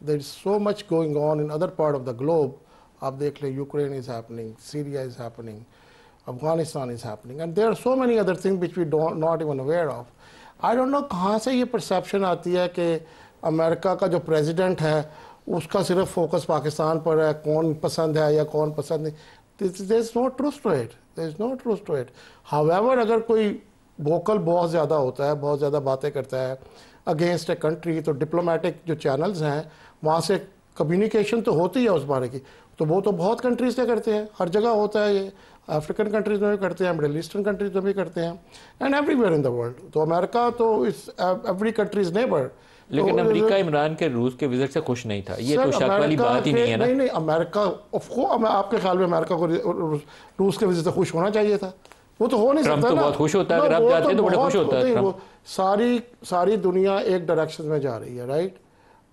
there is so much going on in other part of the globe. आप देख ले, Ukraine is happening, Syria is happening, Afghanistan is happening, and there are so many other things which we don't not even aware of. I don't know कहाँ से ये perception आती है कि America का जो प्रेसिडेंट है उसका सिर्फ फोकस पाकिस्तान पर है, कौन पसंद है या कौन पसंद नहीं। There is no truth to it, there is no truth to it. However, अगर कोई वोकल बहुत ज़्यादा होता है, बहुत ज़्यादा बातें करता है अगेंस्ट ए कंट्री, तो डिप्लोमेटिक जो चैनल्स हैं वहाँ से कम्युनिकेशन तो होती है उस बारे की। तो वो तो बहुत कंट्रीज़ में करते हैं, हर जगह होता है ये, अफ्रीकन कंट्रीज़ में भी करते हैं, मिडिल ईस्टर्न कंट्रीज़ में भी करते हैं, and everywhere in the world. तो अमेरिका तो इस एवरी कंट्रीज नेबर। लेकिन अमेरिका इमरान के रूस के विजिट से खुश नहीं था, ये तो शक वाली बात ही नहीं है ना। नहीं, अमेरिका आपके ख्याल में अमेरिका को रूस के विजिट से खुश होना चाहिए था? वो तो हो नहीं सकता ना। बहुत खुश होता है, अगर आप जाते तो बड़े खुश होता है। वो सारी दुनिया एक डायरेक्शन में जा रही है, राइट,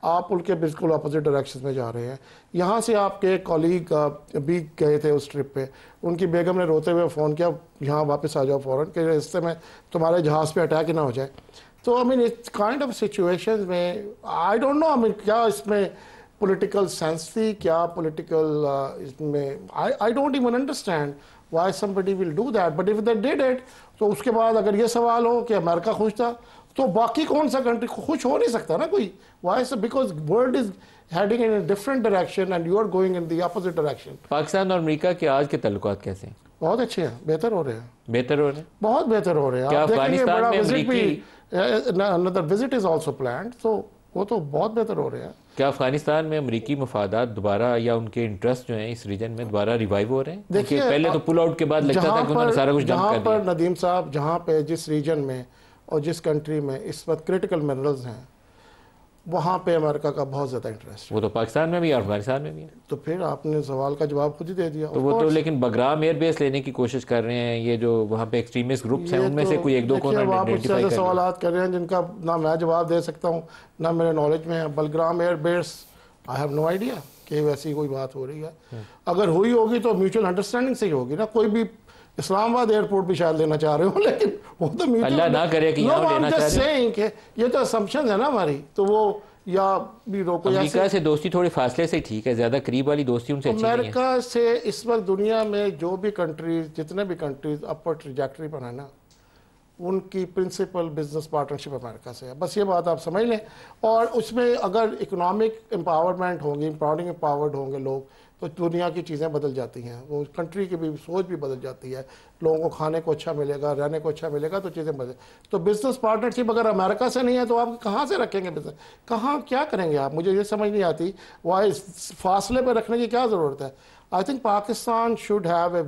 आप उनके बिल्कुल अपोजिट डायरेक्शन में जा रहे हैं। यहाँ से आपके कॉलीग भी गए थे उस ट्रिप पे, उनकी बेगम ने रोते हुए फ़ोन किया यहाँ वापस आ जाओ फ़ौरन, कि रास्ते में तुम्हारे जहाज़ पे अटैक ही ना हो जाए। तो I mean it's kind of situation में I don't know, I mean क्या इसमें पॉलिटिकल सेंस थी, क्या पॉलिटिकल इसमें I don't even understand why somebody will do that, but if they did it, तो उसके बाद अगर ये सवाल हो कि अमेरिका खुश था, तो बाकी कौन सा कंट्री खुश हो नहीं सकता ना कोई। Why so? Because world is heading in a different direction and you are going in the opposite direction. Pakistan और अमेरिका के आज के ताल्लुकात कैसे हैं? बहुत अच्छे हैं, बेहतर हो रहे हैं। बेहतर हो रहे हैं, बहुत बेहतर हो रहे हैं। क्या आप देखेंगे बड़ा विजिट भी, Afghanistan another visit is also planned, तो वो तो बहुत बेहतर हो रहे हैं। क्या अफगानिस्तान में अमरीकी मफादात दोबारा या उनके इंटरेस्ट जो हैं इस रीजन में दोबारा रिवाइव हो रहे हैं? देखिए, पहले तो पुल आउट के बाद लगता था कि उन्होंने सारा कुछ डंप कर दिया। नदीम साहब, जहाँ पे जिस रीजन में और जिस कंट्री में इस वक्त क्रिटिकल मिनरल्स हैं, वहाँ पे अमेरिका का बहुत ज़्यादा इंटरेस्ट है। वो तो पाकिस्तान में भी है, अफगानिस्तान में भी है। तो फिर आपने सवाल का जवाब खुद ही दे दिया। तो वो तो लेकिन बगराम एयरबेस लेने की कोशिश कर रहे हैं, ये जो वहाँ पे एक्सट्रीमिस्ट ग्रुप्स हैं उनमें से कोई एक दो को आइडेंटिफाई कर सवाल कर रहे हैं जिनका ना मैं जवाब दे सकता हूँ ना मेरे नॉलेज में है। Bagram airbase I have no idea कि वैसी कोई बात हो रही है। अगर हुई होगी तो म्यूचुअल अंडरस्टैंडिंग से ही होगी ना। कोई भी इस्लामाबाद एयरपोर्ट भी शायद लेना चाह रहे हो, लेकिन वो तो अल्लाह ना करे कि यहाँ लेना चाह रहे हैं। ये तो असम्पशन है ना हमारी, तो वो या भी रोको। अमेरिका से दोस्ती थोड़े फासले से ठीक है, ज्यादा करीब वाली दोस्ती उनसे अच्छी नहीं है। अमेरिका से इस वक्त दुनिया में जो भी कंट्रीज, जितने भी कंट्रीज अपवर्ड ट्रैजेक्टरी पर है ना, उनकी प्रिंसिपल बिजनेस पार्टनरशिप अमेरिका से है। बस ये बात आप समझ लें। और उसमें अगर इकोनॉमिक एम्पावरमेंट होगी, एम्पावर्ड होंगे लोग, तो दुनिया की चीज़ें बदल जाती हैं। वो कंट्री की भी सोच भी बदल जाती है। लोगों को खाने को अच्छा मिलेगा, रहने को अच्छा मिलेगा, तो चीज़ें बदल। तो बिजनेस पार्टनरशिप अगर अमेरिका से नहीं है तो आप कहाँ से रखेंगे बिजनेस? कहाँ क्या करेंगे आप? मुझे ये समझ नहीं आती वाई फासले पर रखने की क्या ज़रूरत है। I think Pakistan should have a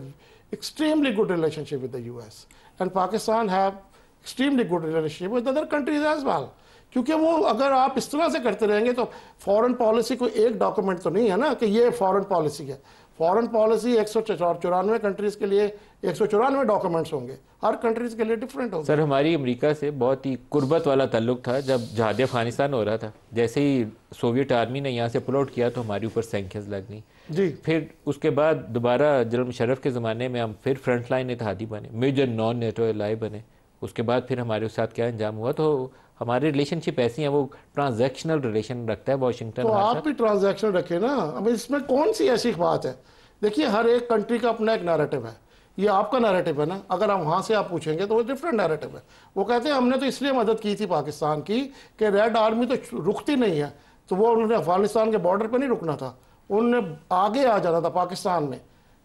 extremely good relationship with the US एंड Pakistan have extremely good relationship with other countries as well. क्योंकि वो अगर आप इस तरह से करते रहेंगे तो फॉरेन पॉलिसी को एक डॉक्यूमेंट तो नहीं है ना कि ये फॉरेन पॉलिसी है। फॉरेन पॉलिसी 194 कंट्रीज़ के लिए 194 डॉक्यूमेंट्स होंगे, हर कंट्रीज़ के लिए डिफरेंट होगा। सर, हमारी अमेरिका से बहुत ही कुर्बत वाला ताल्लुक था जब जहाद अफगानिस्तान हो रहा था। जैसे ही सोवियत आर्मी ने यहाँ से पुल आउट किया तो हमारे ऊपर सैंक्शंस लग गई जी। फिर उसके बाद दोबारा जनरल मुशर्रफ के ज़माने में हम फिर फ्रंट लाइन इत्तेहादी बने, मेजर नॉन नेटो एलाई बने। उसके बाद फिर हमारे साथ क्या अंजाम हुआ, तो हमारी रिलेशनशिप ऐसी है, वो ट्रांजैक्शनल रिलेशन रखता है वाशिंगटन। तो आप भी ट्रांजैक्शनल रखें ना। अब इसमें कौन सी ऐसी बात है? देखिए, हर एक कंट्री का अपना एक नैरेटिव है। ये आपका नैरेटिव है ना। अगर हम वहाँ से आप पूछेंगे तो वो डिफरेंट नैरेटिव है। वो कहते हैं हमने तो इसलिए मदद की थी पाकिस्तान की कि रेड आर्मी तो रुकती नहीं है, तो वो उन्होंने अफगानिस्तान के बॉर्डर पर नहीं रुकना था, उन्होंने आगे आ जाना था पाकिस्तान में।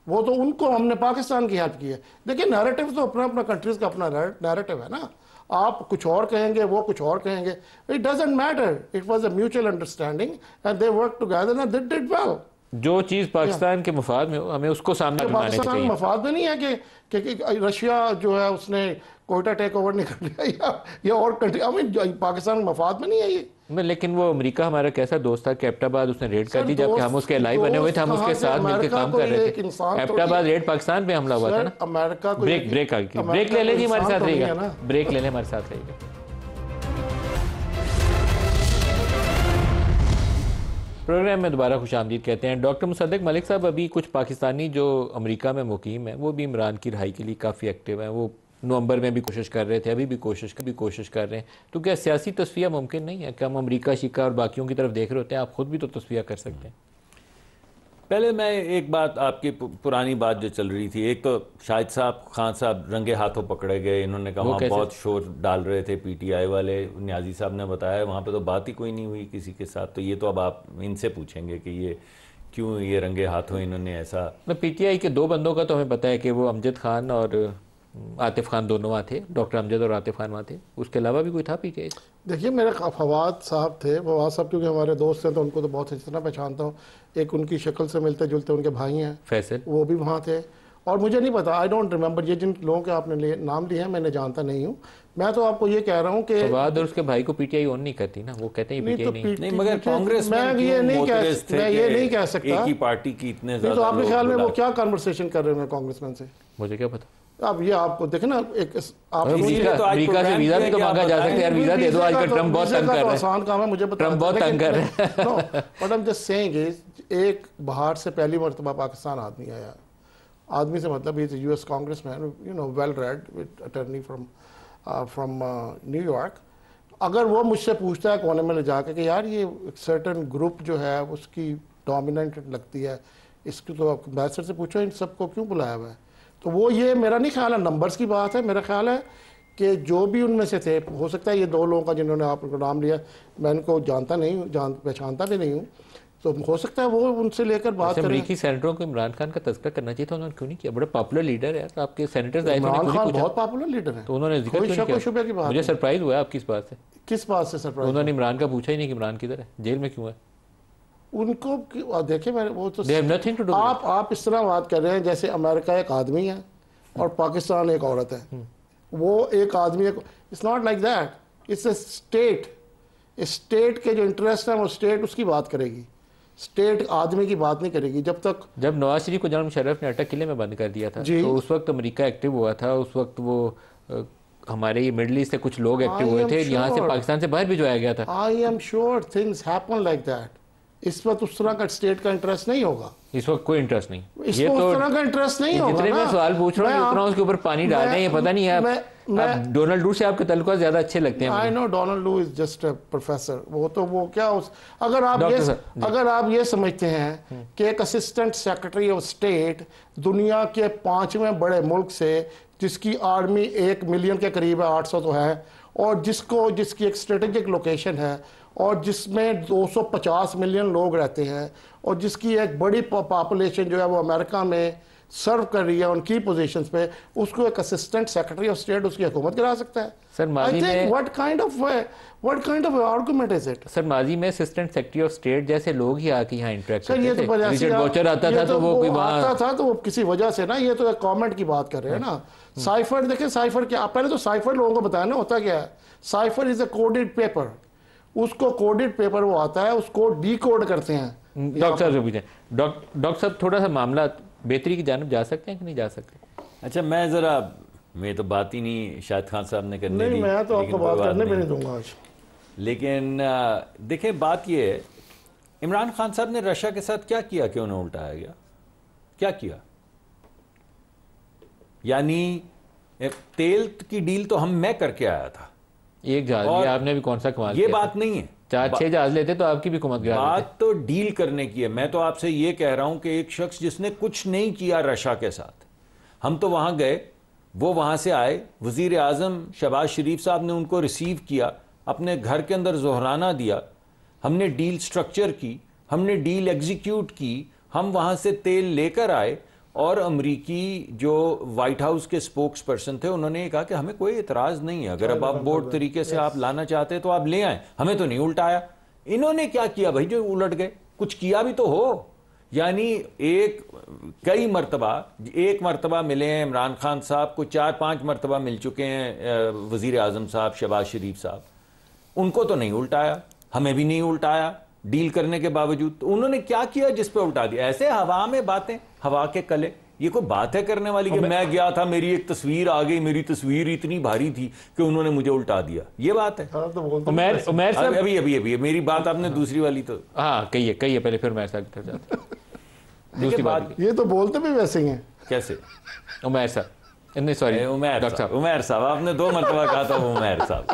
वो तो उनको हमने पाकिस्तान की हेल्प की है। देखिए, नैरेटिव तो अपना अपना कंट्रीज का अपना नैरेटिव है ना। आप कुछ और कहेंगे, वो कुछ और कहेंगे, it doesn't matter. It was a mutual understanding and they work together and they did well. जो चीज़ पाकिस्तान के मफाद में हो हमें उसको सामने बनाने चाहिए। पाकिस्तान मफाद में नहीं है कि रशिया जो है उसने कोयटा टेक ओवर नहीं कर लिया या और कंट्री। आई मीन पाकिस्तान मफाद में नहीं है ये। लेकिन वो अमेरिका हमारा कैसा दोस्त था कि एबटाबाद उसने रेड कर दी, जबकि हम उसके अलाई बने हुए थे, हम उसके साथ मिलकर काम कर रहे थे। एबटाबाद रेड पाकिस्तान पे हमला हुआ था ना। अमेरिका को ब्रेक ले लेगी, हमारे साथ रहेगा, ब्रेक ले ले, हमारे साथ रहेगा। प्रोग्राम में दोबारा खुशामदीद कहते हैं। डॉक्टर मुसद्दिक मलिक साहब, अभी कुछ पाकिस्तानी जो अमेरिका में मुकीम है वो भी इमरान की रिहाई के लिए काफ़ी एक्टिव हैं। वो नवंबर में भी कोशिश कर रहे थे, अभी भी कोशिश कर रहे हैं। तो क्या सियासी तस्फिया मुमकिन नहीं है कि हम अमेरिका शिका और बाकियों की तरफ देख रहे होते हैं? आप खुद भी तो तस्फिया कर सकते हैं। पहले मैं एक बात, आपकी पुरानी बात जो चल रही थी, एक तो शाहिद साहब खान साहब रंगे हाथों पकड़े गए। इन्होंने कहा वहाँ बहुत शोर डाल रहे थे PTI वाले। न्याजी साहब ने बताया वहाँ पे तो बात ही कोई नहीं हुई किसी के साथ। तो ये तो अब आप इनसे पूछेंगे कि ये क्यों ये रंगे हाथों इन्होंने ऐसा। PTI के दो बंदों का तो हमें पता है कि वो अमजद खान और आतिफ खान दोनों वहाँ थे, डॉक्टर अमजद और आतिफ खान वहाँ थे, उसके अलावा भी कोई था पीछे? देखिए मेरे फवाद साहब थे, फवाद साहब क्योंकि हमारे दोस्त हैं तो उनको तो बहुत अच्छी तरह पहचानता हूँ। एक उनकी शक्ल से मिलते जुलते उनके भाई हैं फैसल, वो भी वहाँ थे। और मुझे नहीं पता, आई डोंट रिमेंबर, ये जिन लोगों के आपने नाम लिए हैं मैंने जानता नहीं हूँ। मैं तो आपको ये कह रहा हूँ कि फवाद और उसके भाई को पीटीआई ऑन नहीं करती ना, वो कहते हैं पीटीआई नहीं, मगर कांग्रेस मैं ये नहीं कह सकता एक ही पार्टी की इतने नहीं, तो आपके ख्याल में वो क्या कन्वर्सेशन कर रहे हैं कांग्रेसमैन से? मुझे क्या पता। अब ये आपको देखे ना, एक आप अमेरिका से वीजा भी तो मांगा जा सकता है यार, वीजा दे दो, आजकल ट्रम्प बहुत तंग कर रहा है। आसान काम है, मुझे पता, ट्रम्प बहुत तंग कर रहा है। But I am just saying is, एक बाहर से पहली मरतबा पाकिस्तान आदमी आया, आदमी से मतलब he is US congressman, you know, well read, with attorney from New York. अगर वो मुझसे पूछता है कोने में ले जाकर कि यार ये सर्टन ग्रुप जो है उसकी डोमिनेंट लगती है, इसको तो एम्बेसडर से पूछो इन सबको क्यों बुलाया हुआ है, तो वो ये मेरा नहीं ख्याल है नंबर्स की बात है, मेरा ख्याल है कि जो भी उनमें से थे, हो सकता है ये दो लोगों का जिन्होंने आपको नाम लिया मैं इनको जानता नहीं हूँ, पहचानता भी नहीं हूँ, तो हो सकता है वो उनसे लेकर बात करें। अमेरिकी सेनेटरों को इमरान खान का तज़किरा करना चाहिए था, उन्होंने क्यों नहीं किया? बड़े पॉपुलर लीडर है आपके सेनेटर्स आए थे, इमरान खान बहुत पॉपुलर लीडर है, तो उन्होंने जिक्र क्यों नहीं किया? मुझे सरप्राइज हुआ आपकी इस बात से। किस बात से सरप्राइज? उन्होंने इमरान का पूछा ही नहीं कि इमरान किधर है, जेल में क्यों है। उनको देखिए मैंने वो तो नथिंग टू डू। आप इस तरह बात कर रहे हैं जैसे अमेरिका एक आदमी है और पाकिस्तान एक औरत है। वो एक आदमी, it's not like that, it's a state. State के जो इंटरेस्ट है वो स्टेट उसकी बात करेगी, स्टेट आदमी की बात नहीं करेगी। जब नवाज शरीफ को जनाब मुशर्रफ ने अटक किले में बंद कर दिया था तो उस वक्त अमेरिका एक्टिव हुआ था, उस वक्त वो हमारे ये मिडल ईस्ट से कुछ लोग एक्टिव हुए थे, यहाँ से पाकिस्तान से बाहर भिजवाया गया था। I am sure things happen like that. इस वक्त उस तरह का स्टेट का इंटरेस्ट नहीं होगा, इस वक्त कोई इंटरेस्ट नहीं, ये तो उस तरह का इंटरेस्ट नहीं होगा। जितने मैं सवाल पूछ रहा हूँ उतना उसके ऊपर पानी डाल रहे हैं, ये पता नहीं है आप डोनाल्ड लू से आपके तल्लुकात ज्यादा अच्छे लगते हैं। आई नो डोनाल्ड लू इज जस्ट अ प्रोफेसर, वो क्या अगर आप ये समझते हैं कि एक असिस्टेंट सेक्रेटरी ऑफ स्टेट दुनिया के 5वें बड़े मुल्क से, जिसकी आर्मी 1 मिलियन के करीब है, 800 तो है, और जिसकी एक स्ट्रेटेजिक लोकेशन है और जिसमें 250 मिलियन लोग रहते हैं और जिसकी एक बड़ी पॉपुलेशन जो है वो अमेरिका में सर्व कर रही है उन की पोजीशंस पे, उसको एक असिस्टेंट सेक्रेटरी ऑफ स्टेट उसकी हुकूमत गिरा सकता है। सर माजी में what kind of argument is it? Sir माजी में असिस्टेंट सेक्रेटरी ऑफ स्टेट जैसे लोग ही आके यहाँ इंटरेक्ट करते थे। रिचर्ड बोचर आता था तो वो आता था तो वो किसी वजह से ना, ये तो एक कमेंट की बात कर रहे हैं ना। साइफर देखें, साइफर क्या, पहले तो साइफर लोगों को बताया ना होता क्या है। Cipher is a coded paper, उसको कोडेड पेपर वो आता है, उसको डीकोड करते हैं। डॉक्टर साहब से पूछें, डॉक्टर साहब थोड़ा सा मामला बेहतरी की जानिब जा सकते हैं कि नहीं जा सकते? अच्छा मैं तो बात ही नहीं शाहिद खान साहब ने करने दी, मैं तो आपको बात करने भी नहीं दूंगा आज। लेकिन देखिए बात ये है, इमरान खान साहब ने रशिया के साथ क्या किया कि उन्हें उल्टाया गया? क्या किया? यानी तेल की डील तो मैं करके आया था, एक जहाज आपने भी कौन सा कमाल ये बात नहीं है, 4-6 जहाज लेते तो आपकी भी हुकूमत गिरा देते। बात तो डील करने की है। मैं तो आपसे ये कह रहा हूं कि एक शख्स जिसने कुछ नहीं किया रशिया के साथ, हम तो वहां गए, वो वहां से आए, वजीर आजम शहबाज शरीफ साहब ने उनको रिसीव किया, अपने घर के अंदर जोहराना दिया, हमने डील स्ट्रक्चर की, हमने डील एग्जीक्यूट की, हम वहां से तेल लेकर आए। और अमरीकी जो व्हाइट हाउस के स्पोक्स पर्सन थे उन्होंने कहा कि हमें कोई इतराज़ नहीं है, अगर अब आप बोर्ड तरीके से आप लाना चाहते तो आप ले आए, हमें तो नहीं उल्टाया। इन्होंने क्या किया भाई जो उलट गए? कुछ किया भी तो हो। यानी एक मरतबा मिले हैं इमरान खान साहब को, 4-5 मरतबा मिल चुके हैं वजीर आजम साहब शहबाज शरीफ साहब, उनको तो नहीं उल्टाया, हमें भी नहीं उल्टाया डील करने के बावजूद। तो उन्होंने क्या किया जिस पे उल्टा दिया? ऐसे हवा में बातें, हवा के कले, ये कोई बात है करने वाली कि मैं गया था, मेरी एक तस्वीर आ गई, मेरी तस्वीर इतनी भारी थी कि उन्होंने मुझे उल्टा दिया, ये बात है? उमैर साहब अभी मेरी बात आपने दूसरी वाली तो कहिए पहले, फिर उमैर साहब दूसरी बात। ये तो बोलते भी वैसे ही हैं। कैसे? उमैर साहब नहीं, सॉरी उमैर साहब आपने 2 मरतबा कहा था। उमैर साहब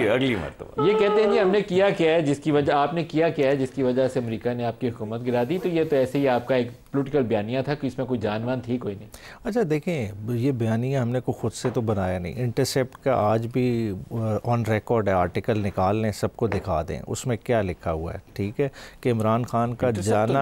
अगली मरतबा ये कहते हैं जी हमने किया क्या है जिसकी वजह, आपने किया क्या है जिसकी वजह से अमेरिका ने आपकी हुकूमत गिरा दी। तो ये तो ऐसे ही आपका एक पॉलिटिकल बयानिया था कि इसमें कोई जानवान थी कोई नहीं। अच्छा देखें, ये बयानिया हमने को खुद से तो बनाया नहीं। इंटरसेप्ट का आज भी ऑन रिकॉर्ड है, आर्टिकल निकाल लें, सबको दिखा दें, उसमें क्या लिखा हुआ है, ठीक है, कि इमरान खान का जाना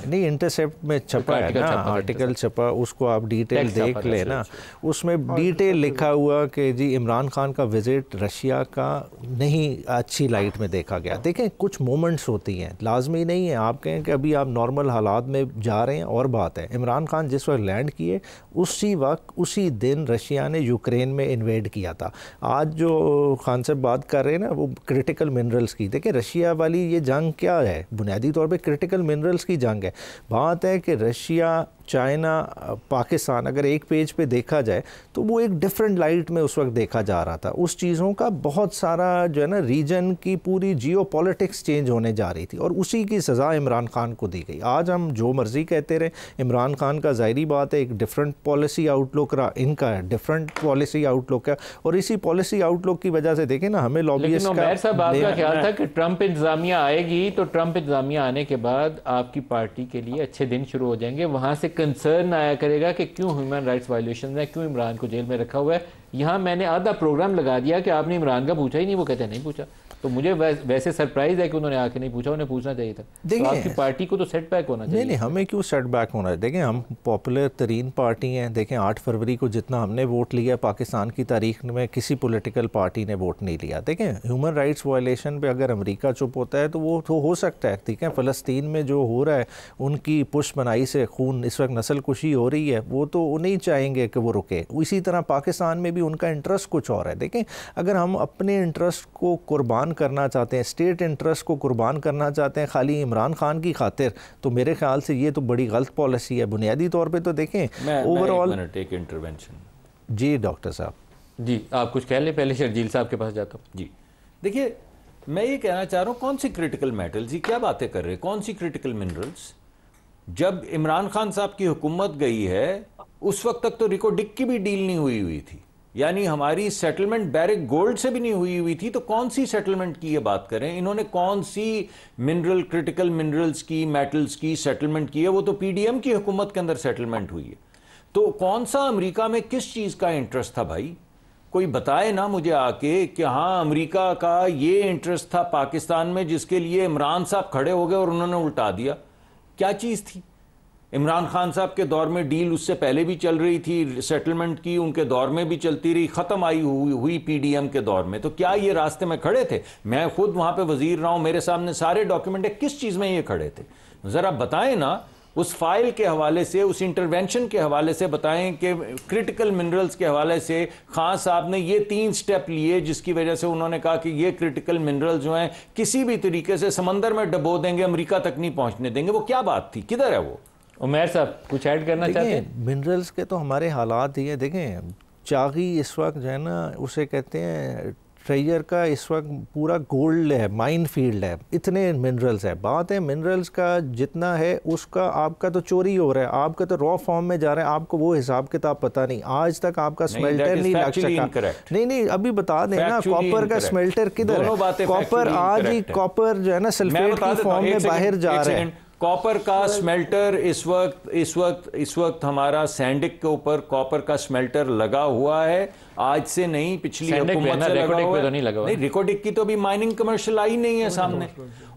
नहीं, इंटरसेप्ट में छपा है ना, आर्टिकल छपा, उसको आप डिटेल देख लें ना, उसमें डिटेल लिखा हुआ कि जी इमरान खान का विज़िट रशिया का नहीं अच्छी लाइट में देखा गया। देखें कुछ मोमेंट्स होती हैं, लाजमी नहीं है आप कहें कि अभी आप नॉर्मल हालात में जा रहे हैं और बात है। इमरान खान जिस वक्त लैंड किए उसी वक्त उसी दिन रशिया ने यूक्रेन में इन्वेड किया था। आज जो खान साहब बात कर रहे हैं ना वो क्रिटिकल मिनरल्स की, देखिए रशिया वाली ये जंग क्या है, बुनियादी तौर पे क्रिटिकल मिनरल्स की जंग है। बात है कि रशिया, चाइना, पाकिस्तान अगर एक पेज पे देखा जाए तो वो एक डिफरेंट लाइट में उस वक्त देखा जा रहा था। उस चीज़ों का बहुत सारा जो है ना रीजन की पूरी जियो पॉलिटिक्स चेंज होने जा रही थी और उसी की सज़ा इमरान खान को दी गई। आज हम जो मर्ज़ी कहते रहे, इमरान खान का ज़ाहिरी बात है एक डिफरेंट पॉलिसी आउटलुक रहा, इनका डिफरेंट पॉलिसी आउटलुक है और इसी पॉलिसी आउटलुक की वजह से देखें ना हमें लॉबियस्ट का। उमैर साहब आपका ख्याल था कि ट्रंप इंतजामिया आएगी तो ट्रंप इंतजामिया आने के बाद आपकी पार्टी के लिए अच्छे दिन शुरू हो जाएंगे, वहाँ से कंसर्न आया करेगा कि क्यों ह्यूमन राइट्स वायलेशन है, क्यों इमरान को जेल में रखा हुआ है। यहाँ मैंने आधा प्रोग्राम लगा दिया कि आपने इमरान का पूछा ही नहीं, वो कहते हैं नहीं पूछा। तो मुझे वैसे सरप्राइज है कि उन्होंने आके नहीं पूछा, उन्हें पूछना चाहिए था। तो आपकी पार्टी को तो सेटबैक होना चाहिए। नहीं, हमें क्यों सेटबैक होना है? देखें हम पॉपुलर तरीन पार्टी हैं। देखें 8 फरवरी को जितना हमने वोट लिया पाकिस्तान की तारीख में किसी पॉलिटिकल पार्टी ने वोट नहीं लिया। देखें ह्यूमन राइट्स वायलेशन पे अगर अमेरिका चुप होता है तो वो तो हो सकता है, ठीक है। फ़लस्तीन में जो हो रहा है उनकी पुश बनाई से खून इस वक्त नस्ल कुशी हो रही है, वो तो नहीं चाहेंगे कि वो रुके। इसी तरह पाकिस्तान में भी उनका इंटरेस्ट कुछ और है। देखें अगर हम अपने इंटरेस्ट को कुर्बान करना चाहते हैं, स्टेट इंटरेस्ट को कुर्बान करना चाहते हैं खाली इमरान खान की खातिर, तो मेरे ख्याल से ये तो बड़ी गलत पॉलिसी है। बुनियादी तौर पे तो देखें ओवरऑल एक इंटरवेंशन। जी डॉक्टर साहब जी आप कुछ कह लें, पहले शर्जील साहब के पास जाता हूँ। जी देखिए मैं ये कहना चाह रहा हूँ कौन सी क्रिटिकल मेटल्स, जी क्या बातें कर रहे हैं, कौन सी क्रिटिकल मिनरल्स? जब इमरान खान साहब की हुकूमत गई है उस वक्त तक तो रिको डिक की भी डील नहीं हुई थी, यानी हमारी सेटलमेंट बैरिक गोल्ड से भी नहीं हुई थी। तो कौन सी सेटलमेंट की ये बात करें, इन्होंने कौन सी मिनरल क्रिटिकल मिनरल्स की मेटल्स की सेटलमेंट की है? वो तो पीडीएम की हुकूमत के अंदर सेटलमेंट हुई है। तो कौन सा अमेरिका में किस चीज का इंटरेस्ट था भाई? कोई बताए ना मुझे आके कि हाँ अमेरिका का ये इंटरेस्ट था पाकिस्तान में जिसके लिए इमरान साहब खड़े हो गए और उन्होंने उल्टा दिया। क्या चीज थी? इमरान खान साहब के दौर में डील उससे पहले भी चल रही थी, सेटलमेंट की उनके दौर में भी चलती रही, खत्म हुई पीडीएम के दौर में। तो क्या ये रास्ते में खड़े थे? मैं खुद वहां पे वजीर रहा हूं, मेरे सामने सारे डॉक्यूमेंट है, किस चीज में ये खड़े थे? जरा बताएं ना, उस फाइल के हवाले से, उस इंटरवेंशन के हवाले से बताएं कि क्रिटिकल मिनरल्स के हवाले से खान साहब ने ये 3 स्टेप लिए जिसकी वजह से उन्होंने कहा कि ये क्रिटिकल मिनरल जो हैं किसी भी तरीके से समंदर में डबो देंगे, अमेरिका तक नहीं पहुंचने देंगे। वो क्या बात थी, किधर है वो? उमैर साहब कुछ ऐड करना चाहते हैं? मिनरल्स के तो हमारे हालात ही है। देखें चागी इस वक्त जो है ना उसे कहते हैं ट्रेजर का, इस वक्त पूरा गोल्ड है, माइन फील्ड है, इतने मिनरल्स है। बात है मिनरल्स का जितना है उसका आपका तो चोरी हो रहा है, आपका तो रॉ फॉर्म में जा रहा है, आपको वो हिसाब किताब पता नहीं। आज तक आपका स्मेल्टर नहीं लग सका। नहीं अभी बता दें ना, कॉपर का स्मेल्टर किधर है? कॉपर आज ही कॉपर जो है ना सल्फेट की फॉर्म में बाहर जा रहा है। कॉपर का स्मेल्टर इस वक्त हमारा सैंडिक के ऊपर कॉपर का स्मेल्टर लगा हुआ है, आज से नहीं, पिछली हुकूमत से लगा हुआ है। नहीं, रिकोडिक की तो अभी माइनिंग कमर्शियल आई नहीं है सामने।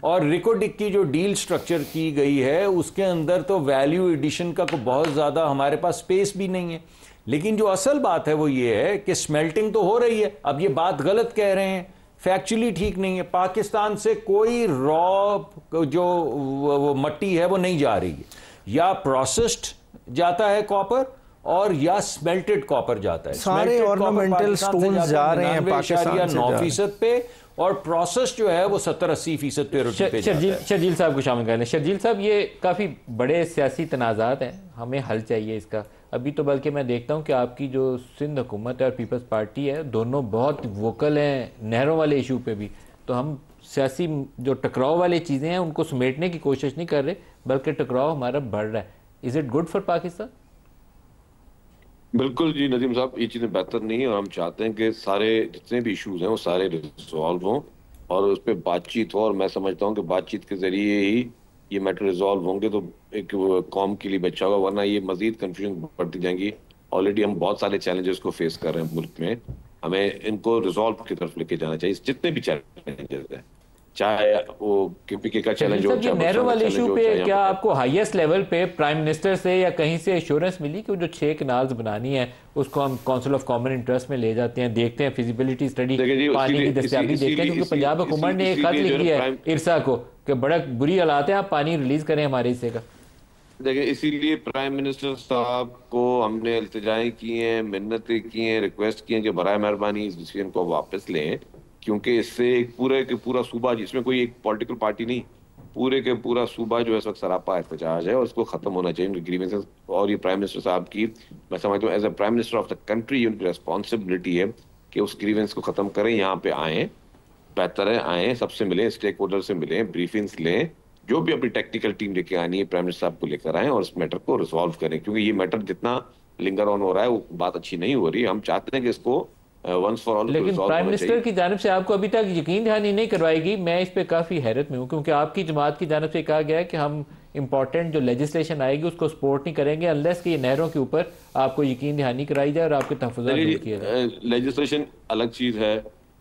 और रिकोडिक की जो डील स्ट्रक्चर की गई है उसके अंदर तो वैल्यू एडिशन का कोई बहुत ज्यादा हमारे पास स्पेस भी नहीं है। लेकिन जो असल बात है वो ये है कि स्मेल्टिंग तो हो रही है। अब ये बात गलत कह रहे हैं, फैक्चुअली ठीक नहीं है। पाकिस्तान से कोई रॉ जो वो मट्टी है वो नहीं जा रही है, या प्रोसेस्ड जाता है कॉपर और या स्मेल्टेड कॉपर जाता है। सारे ऑर्नामेंटल स्टोन्स जा रहे हैं पाकिस्तान से 9% पे, और प्रोसेस जो है वो 70-80% पे शर्जील साहब को शामिल कर लें। शर्जील साहब ये काफ़ी बड़े सियासी तनाज़ात हैं, हमें हल चाहिए इसका। अभी तो बल्कि मैं देखता हूँ कि आपकी जो सिंध हुकूमत है और पीपल्स पार्टी है दोनों बहुत वोकल हैं नहरों वाले इशू पे भी। तो हम सियासी जो टकराव वाली चीज़ें हैं उनको समेटने की कोशिश नहीं कर रहे, बल्कि टकराव हमारा बढ़ रहा है। Is it good for Pakistan? बिल्कुल जी नदीम साहब, ये चीज़ें बेहतर नहीं है और हम चाहते हैं कि सारे जितने भी इश्यूज हैं वो सारे रिजॉल्व हों और उस पर बातचीत हो। और मैं समझता हूँ कि बातचीत के जरिए ही ये मैटर रिजॉल्व होंगे तो एक कौम के लिए बचा होगा, वरना ये मजीद कंफ्यूजन बढ़ती जाएंगी। ऑलरेडी हम बहुत सारे चैलेंजेस को फेस कर रहे हैं मुल्क में, हमें इनको रिजॉल्व की तरफ लेके जाना चाहिए। जितने भी चैलेंजेस हैं, चाहे वो केपीके का चैलेंज हो, चाहे नेहरू वाले इशू पे क्या आपको हाईएस्ट लेवल पे प्राइम मिनिस्टर से या कहीं से एश्योरेंस मिली कि जो 6 कैनाल्स बनानी है उसको हम काउंसिल ऑफ कॉमन इंटरेस्ट में ले जाते हैं, देखते हैं फिजिबिलिटी स्टडी, पानी की दस्तयाबी देखते हैं, क्योंकि पंजाब हुकूमत ने एक खत लिख दिया है इरसा को कि बड़ा बुरी हालात है, आप पानी रिलीज करें हमारे हिस्से का। देखिए, इसीलिए प्राइम मिनिस्टर साहब को हमने इल्तिजाएं की हैं, मिन्नतें की हैं, रिक्वेस्ट की हैं कि बराए मेहरबानी इस डिसीजन को वापस लें, क्योंकि इससे एक पूरे के पूरा सूबा, जिसमें कोई एक पॉलिटिकल पार्टी नहीं, पूरे के पूरा सूबा जो है इस वक्त सरापा एहतजाज है और उसको खत्म होना चाहिए उनकी ग्रीवेंसेस। और ये प्राइम मिनिस्टर साहब की, मैं समझता हूँ as a prime minister of the country उनकी रिस्पॉन्सिबिलिटी है कि उस ग्रीवेंस को खत्म करें, यहाँ पे आए, बेहतर है आए, सबसे मिलें, स्टेक होल्डर से मिलें, ब्रीफिंग्स लें, जो भी अपनी टेक्निकल टीम लेके आनी है प्राइम मिनिस्टर साहब को लेकर आए और इस मैटर को रिजॉल्व करें, क्योंकि ये मैटर जितना लिंगर ऑन हो रहा है वो बात अच्छी नहीं हो रही। हम चाहते हैं कि इसको वंस फॉर ऑल। लेकिन प्राइम मिनिस्टर की जानिब से आपको अभी तक यकीन दहानी नहीं करवाएगी। मैं इस पे काफ़ी हैरत में हूँ, क्योंकि आपकी जमात की जानिब से कहा गया है कि हम इंपॉर्टेंट जो लेजिस्लेशन आएगी उसको सपोर्ट नहीं करेंगे अनलेस कि ये नहरों के ऊपर आपको यकीन दहानी कराई जाए और आपके तहफ़्फ़ुज़ात दूर किए जाए। लेजिस्लेशन अलग चीज़ है,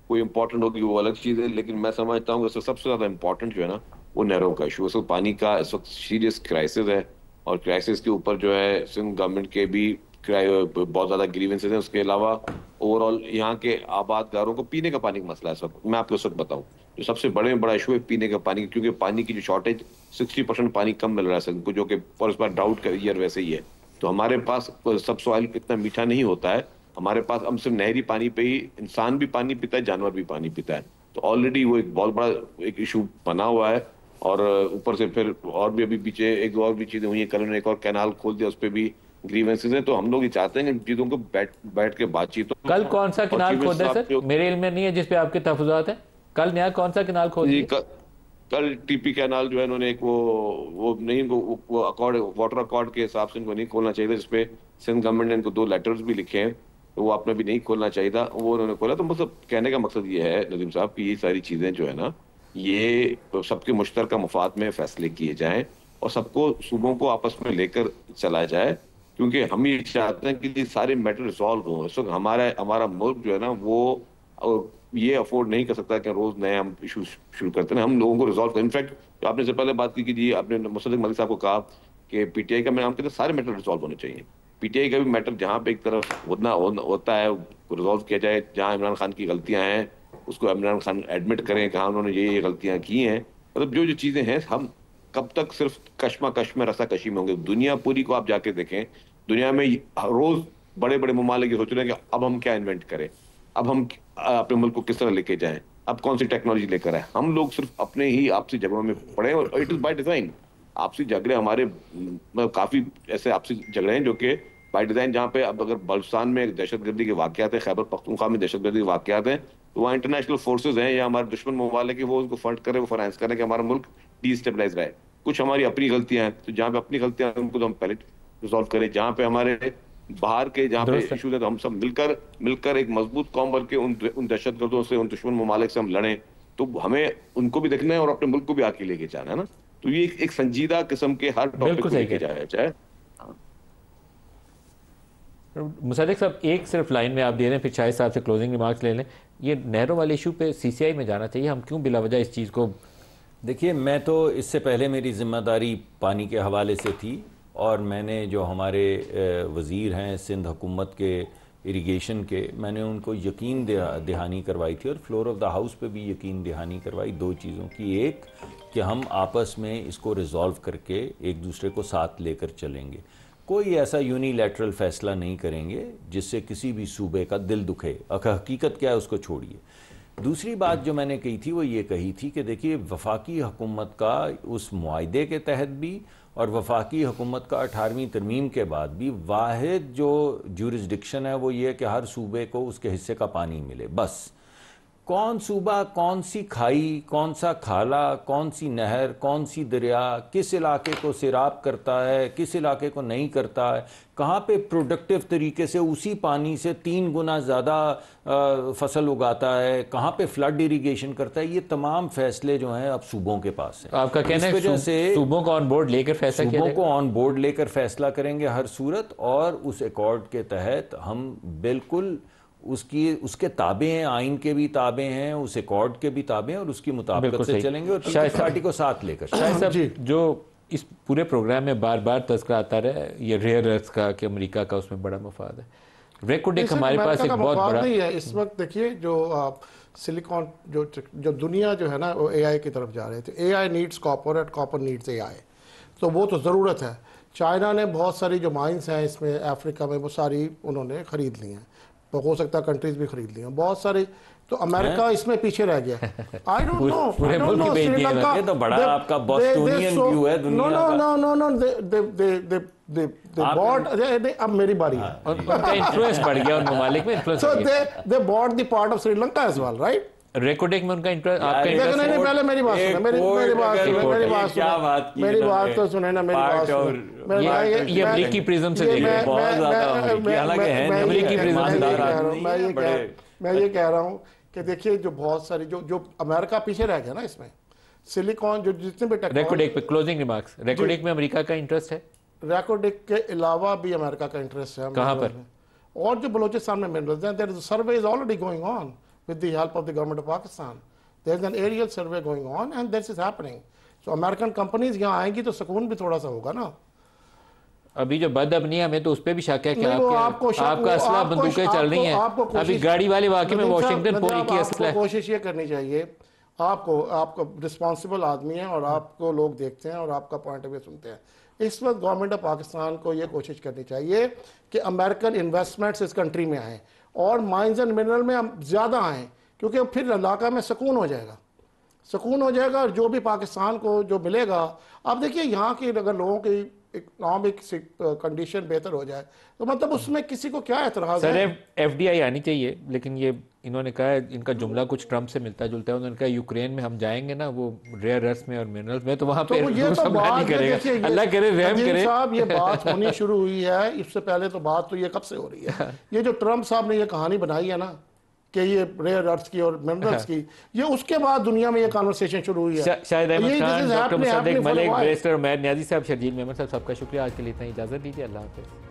कोई इंपॉर्टेंट होगी वो अलग चीज़ है, लेकिन मैं समझता हूँ कि सबसे ज़्यादा इंपॉर्टेंट जो है ना वो नहरों का इशू। इस वक्त पानी का इस वक्त सीरियस क्राइसिस है और क्राइसिस के ऊपर जो है सिंध गवर्नमेंट के भी बहुत ज़्यादा ग्रीवेंसेस हैं। उसके अलावा ओवरऑल यहाँ के आबादगारों को पीने का पानी का मसला है इस वक्त। मैं आपको इस वक्त बताऊँ, जो सबसे बड़ा इशू है पीने का पानी, क्योंकि पानी की जो शॉर्टेज 60% पानी कम मिल रहा है सिंध को, जो कि फॉर इस बार ड्राउट का ईयर वैसे ही है। तो हमारे पास सब सॉइल इतना मीठा नहीं होता है, हमारे पास हम सिर्फ नहरी पानी पे ही, इंसान भी पानी पीता है, जानवर भी पानी पीता है। तो ऑलरेडी वो एक बहुत बड़ा एक इशू बना हुआ है और ऊपर से फिर और भी अभी पीछे एक और भी चीजें हुई हैं। कल उन्होंने एक और कैनाल खोल दिया, उस पर भी ग्रीवेंसेस हैं। तो हम लोग ये चाहते हैं कि चीजों को बैठ के बातचीत हो। कल कौन सा कैनाल खोदा सर? मेरे इल्म में नहीं है जिस पे आपके तहफ़्फ़ुज़ात हैं। कल नया कौन सा कैनाल खोद दिया? कल टीपी कैनाल जो है इन्होंने एक वो नहीं, वो अकॉर्ड वाटर अकॉर्ड के हिसाब से इनको नहीं खोलना चाहिए था, जिसपे सिंध गवर्नमेंट ने इनको 2 लेटर्स भी लिखे हैं, तो वो आपने भी नहीं खोलना चाहिए था, वो उन्होंने खोला। तो मतलब कहने का मकसद ये है नदीम साहब कि ये सारी चीजें जो है ना, ये सबके मुश्तरका मफाद में फैसले किए जाएं और सबको सूबों को आपस में लेकर चला जाए, क्योंकि हम ये चाहते हैं कि ये सारे मैटर रिजॉल्व हों। इस वक्त हमारा मुल्क जो है ना वो ये अफोर्ड नहीं कर सकता कि रोज नए हम इशू शुरू करते हैं। हम लोगों को रिजॉल्व करें। इनफैक्ट आपने से पहले बात की कि जी आपने मुसद्दिक मलिक साहब को कहा कि पीटीआई का, मैं हम कहते हैं सारे मैटर रिजॉल्व होने चाहिए। पीटीआई का भी मैटर जहाँ पे एक तरफ होता है रिजॉल्व किया जाए, जहाँ इमरान खान की गलतियां हैं उसको इमरान खान एडमिट करें कि हाँ उन्होंने ये गलतियां की हैं। मतलब जो चीजें हैं, हम कब तक सिर्फ कश्मकश में रस्साकशी में होंगे? दुनिया पूरी को आप जाके देखें, दुनिया में रोज बड़े बड़े ममालिक ये सोच रहे हैं कि अब हम क्या इन्वेंट करें, अब हम अपने मुल्क को किस तरह लेके जाएं, अब कौन सी टेक्नोलॉजी लेकर आए। हम लोग सिर्फ अपने ही आपसी झगड़ों में पड़े और इट इज बाय डिजाइन। आपसी झगड़े हमारे काफी ऐसे आपसी झगड़े हैं जो कि बाय डिजाइन, जहाँ पे अब अगर बलूचिस्तान में दहशतगर्दी के वाकयात है, खैबर पख्तूनख्वा में दहशतगर्दी के वाकयात हैं, तो वहाँ इंटरनेशनल फोर्सेज हैं या हमारे दुश्मन ममालिक वो उनको फंड करें, वो फाइनेंस करें कि हमारा मुल्क डिस्टेबलाइज रहे। कुछ हमारी अपनी गलतियां हैं, तो जहाँ पे अपनी गलतियां हैं उनको तो हम पहले रिजॉल्व करें। जहाँ पे हमारे बाहर के जहाँ पे इशूज है, तो हम सब मिलकर एक मजबूत कौम बन के उन दहशतगर्दों से, उन दुश्मन ममालिक से हम लड़ें। तो हमें उनको भी देखना है और अपने मुल्क को भी आगे लेके जाना है ना। तो ये एक संजीदा किस्म के हर टॉपिक को लेके जाया जाए। मुसद्दिक साहब, एक सिर्फ लाइन में आप दे रहे हैं, फिर शाहिद साहब से क्लोजिंग रिमार्क्स ले लें। ये नहरों वाले इशू पे सीसीआई में जाना चाहिए, हम क्यों बिलावजह इस चीज़ को? देखिए, मैं तो इससे पहले मेरी जिम्मेदारी पानी के हवाले से थी और मैंने जो हमारे वज़ीर हैं सिंध हुकूमत के इरिगेशन के, मैंने उनको यकीन दहानी करवाई थी और फ्लोर ऑफ द हाउस पे भी यकीन दहानी करवाई 2 चीज़ों की। एक कि हम आपस में इसको रिजॉल्व करके एक दूसरे को साथ लेकर चलेंगे, कोई ऐसा यूनिलैटरल फैसला नहीं करेंगे जिससे किसी भी सूबे का दिल दुखे। हकीकत क्या है उसको छोड़िए। दूसरी बात जो मैंने कही थी वो ये कही थी कि देखिए, वफाकी हुकूमत का उस मुआहदे के तहत भी और वफाकी हुकूमत का 18वीं तरमीम के बाद भी वाहिद जो जुरिस्डिक्शन है वो ये है कि हर सूबे को उसके हिस्से का पानी मिले, बस। कौन सूबा, कौन सी खाई, कौन सा खाला, कौन सी नहर, कौन सी दरिया किस इलाके को सिराब करता है, किस इलाके को नहीं करता है, कहाँ पे प्रोडक्टिव तरीके से उसी पानी से 3 गुना ज़्यादा फसल उगाता है, कहाँ पे फ्लड इरिगेशन करता है, ये तमाम फैसले जो हैं अब सूबों के पास हैं। आपका कहना है सूबों को ऑन बोर्ड लेकर फैसला किया, सूबों को ऑन बोर्ड लेकर फैसला करेंगे हर सूरत, और उस अकॉर्ड के तहत हम बिल्कुल उसके ताबे हैं, आइन के भी ताबे हैं, उस अकॉर्ड के भी ताबे हैं, और उसकी मुताबिक से चलेंगे और पीपल्स पार्टी को साथ लेकर। शायद साहब जो इस पूरे प्रोग्राम में बार बार तज़किरा आता रहा है ये रेयर अर्थ का कि अमेरिका का उसमें बड़ा मफाद है। रेकोडेक हमारे पास एक बहुत बड़ा नहीं है इस वक्त। देखिए जो सिलिकॉन जो दुनिया जो है ना वो एआई की तरफ जा रहे थे। AI needs copper and copper needs AI, तो वो तो ज़रूरत है। चाइना ने बहुत सारी जो माइंस हैं इसमें अफ्रीका में वो सारी उन्होंने ख़रीद ली हैं, तो हो सकता है कंट्रीज भी खरीद ली हैं बहुत सारी। तो अमेरिका इसमें पीछे रह गया। आई डोंट नो श्रीलंका, ये तो बड़ा आपका बोस्टोनियन व्यू है दुनिया का। नो दे बॉट, अब मेरी बारी है। उनका इन्फ्लुएंस बढ़ गया उन ममालिक में, influence. So they bought the part of Sri Lanka as well, right? Reko Diq में उनका इंटरेस्ट, आपका इंटरेस्ट नहीं, पहले मेरी बात सुनो, मेरी बात तो सुने ना, मेरी बात सुनो। ये अमेरिकी प्रिज्म से देख रहे हैं, बहुत ज्यादा हालांकि है अमेरिकी प्रिज्म से। मैं ये कह रहा हूँ कि देखिए जो बहुत सारी जो अमेरिका पीछे रह गया ना इसमें, सिलिकॉन जो जितने भी रेकोडेक पे क्लोजिंग रिमार्क्स, रेकोडेक में अमेरिका का इंटरेस्ट है, रेकोडेक के अलावा भी अमेरिका का इंटरेस्ट है। कहाँ पर? और जो बलोचिस्तान में मिनरल्स हैं, there is a survey is already going on with the help of the government of Pakistan. There is an aerial survey going on and this is happening. So American companies यहाँ आएंगी तो सुकून भी थोड़ा सा होगा ना। अभी जो बदअबनिया में तो उस पर भी शक है कि आपका असला बंदूकें चल रही हैं। अभी गाड़ी वाले वाकई में वाशिंगटन पोस्ट की असला। कोशिश ये करनी चाहिए, आपको रिस्पॉन्सिबल आदमी है और आपको लोग देखते हैं और आपका पॉइंट ऑफ व्यू सुनते हैं। इस वक्त गवर्नमेंट ऑफ पाकिस्तान को ये कोशिश करनी चाहिए कि अमेरिकन इन्वेस्टमेंट्स इस कंट्री में आएँ और माइंस एंड मिनरल में हम ज़्यादा आएँ, क्योंकि फिर इलाका में सुकून हो जाएगा और जो भी पाकिस्तान को जो मिलेगा। अब देखिए यहाँ की अगर लोगों की इकोनॉमिक कंडीशन बेहतर हो जाए तो मतलब उसमें किसी को क्या एतराज़ है? एफडीआई आनी चाहिए, लेकिन ये इन्होंने कहा है, इनका जुमला कुछ ट्रम्प से मिलता जुलता है। उन्होंने कहा यूक्रेन में हम जाएंगे ना वो रेयर अर्थ में और मिनरल्स में, तो वहाँ पे रूस हमला नहीं करेगा। अल्लाह करे रहम करे। साहब ये बात होनी शुरू हुई है, इससे पहले तो बात तो ये कब से हो रही है। ये जो ट्रम्प साहब ने ये कहानी बनाई है ना कि ये रेयर अर्थ की और मिनरल्स की, ये उसके बाद दुनिया में ये कॉन्वर्सेशन शुरू हुई है। शायद अहमद खान, डॉक्टर मुसद्दिक मलिक, बैरिस्टर उमैर नियाज़ी साहब, शर्जील मेमन साहब, सबका शुक्रिया। आज के लिए इतना इजाज़त दीजिए। अल्लाह हाफ़िज़।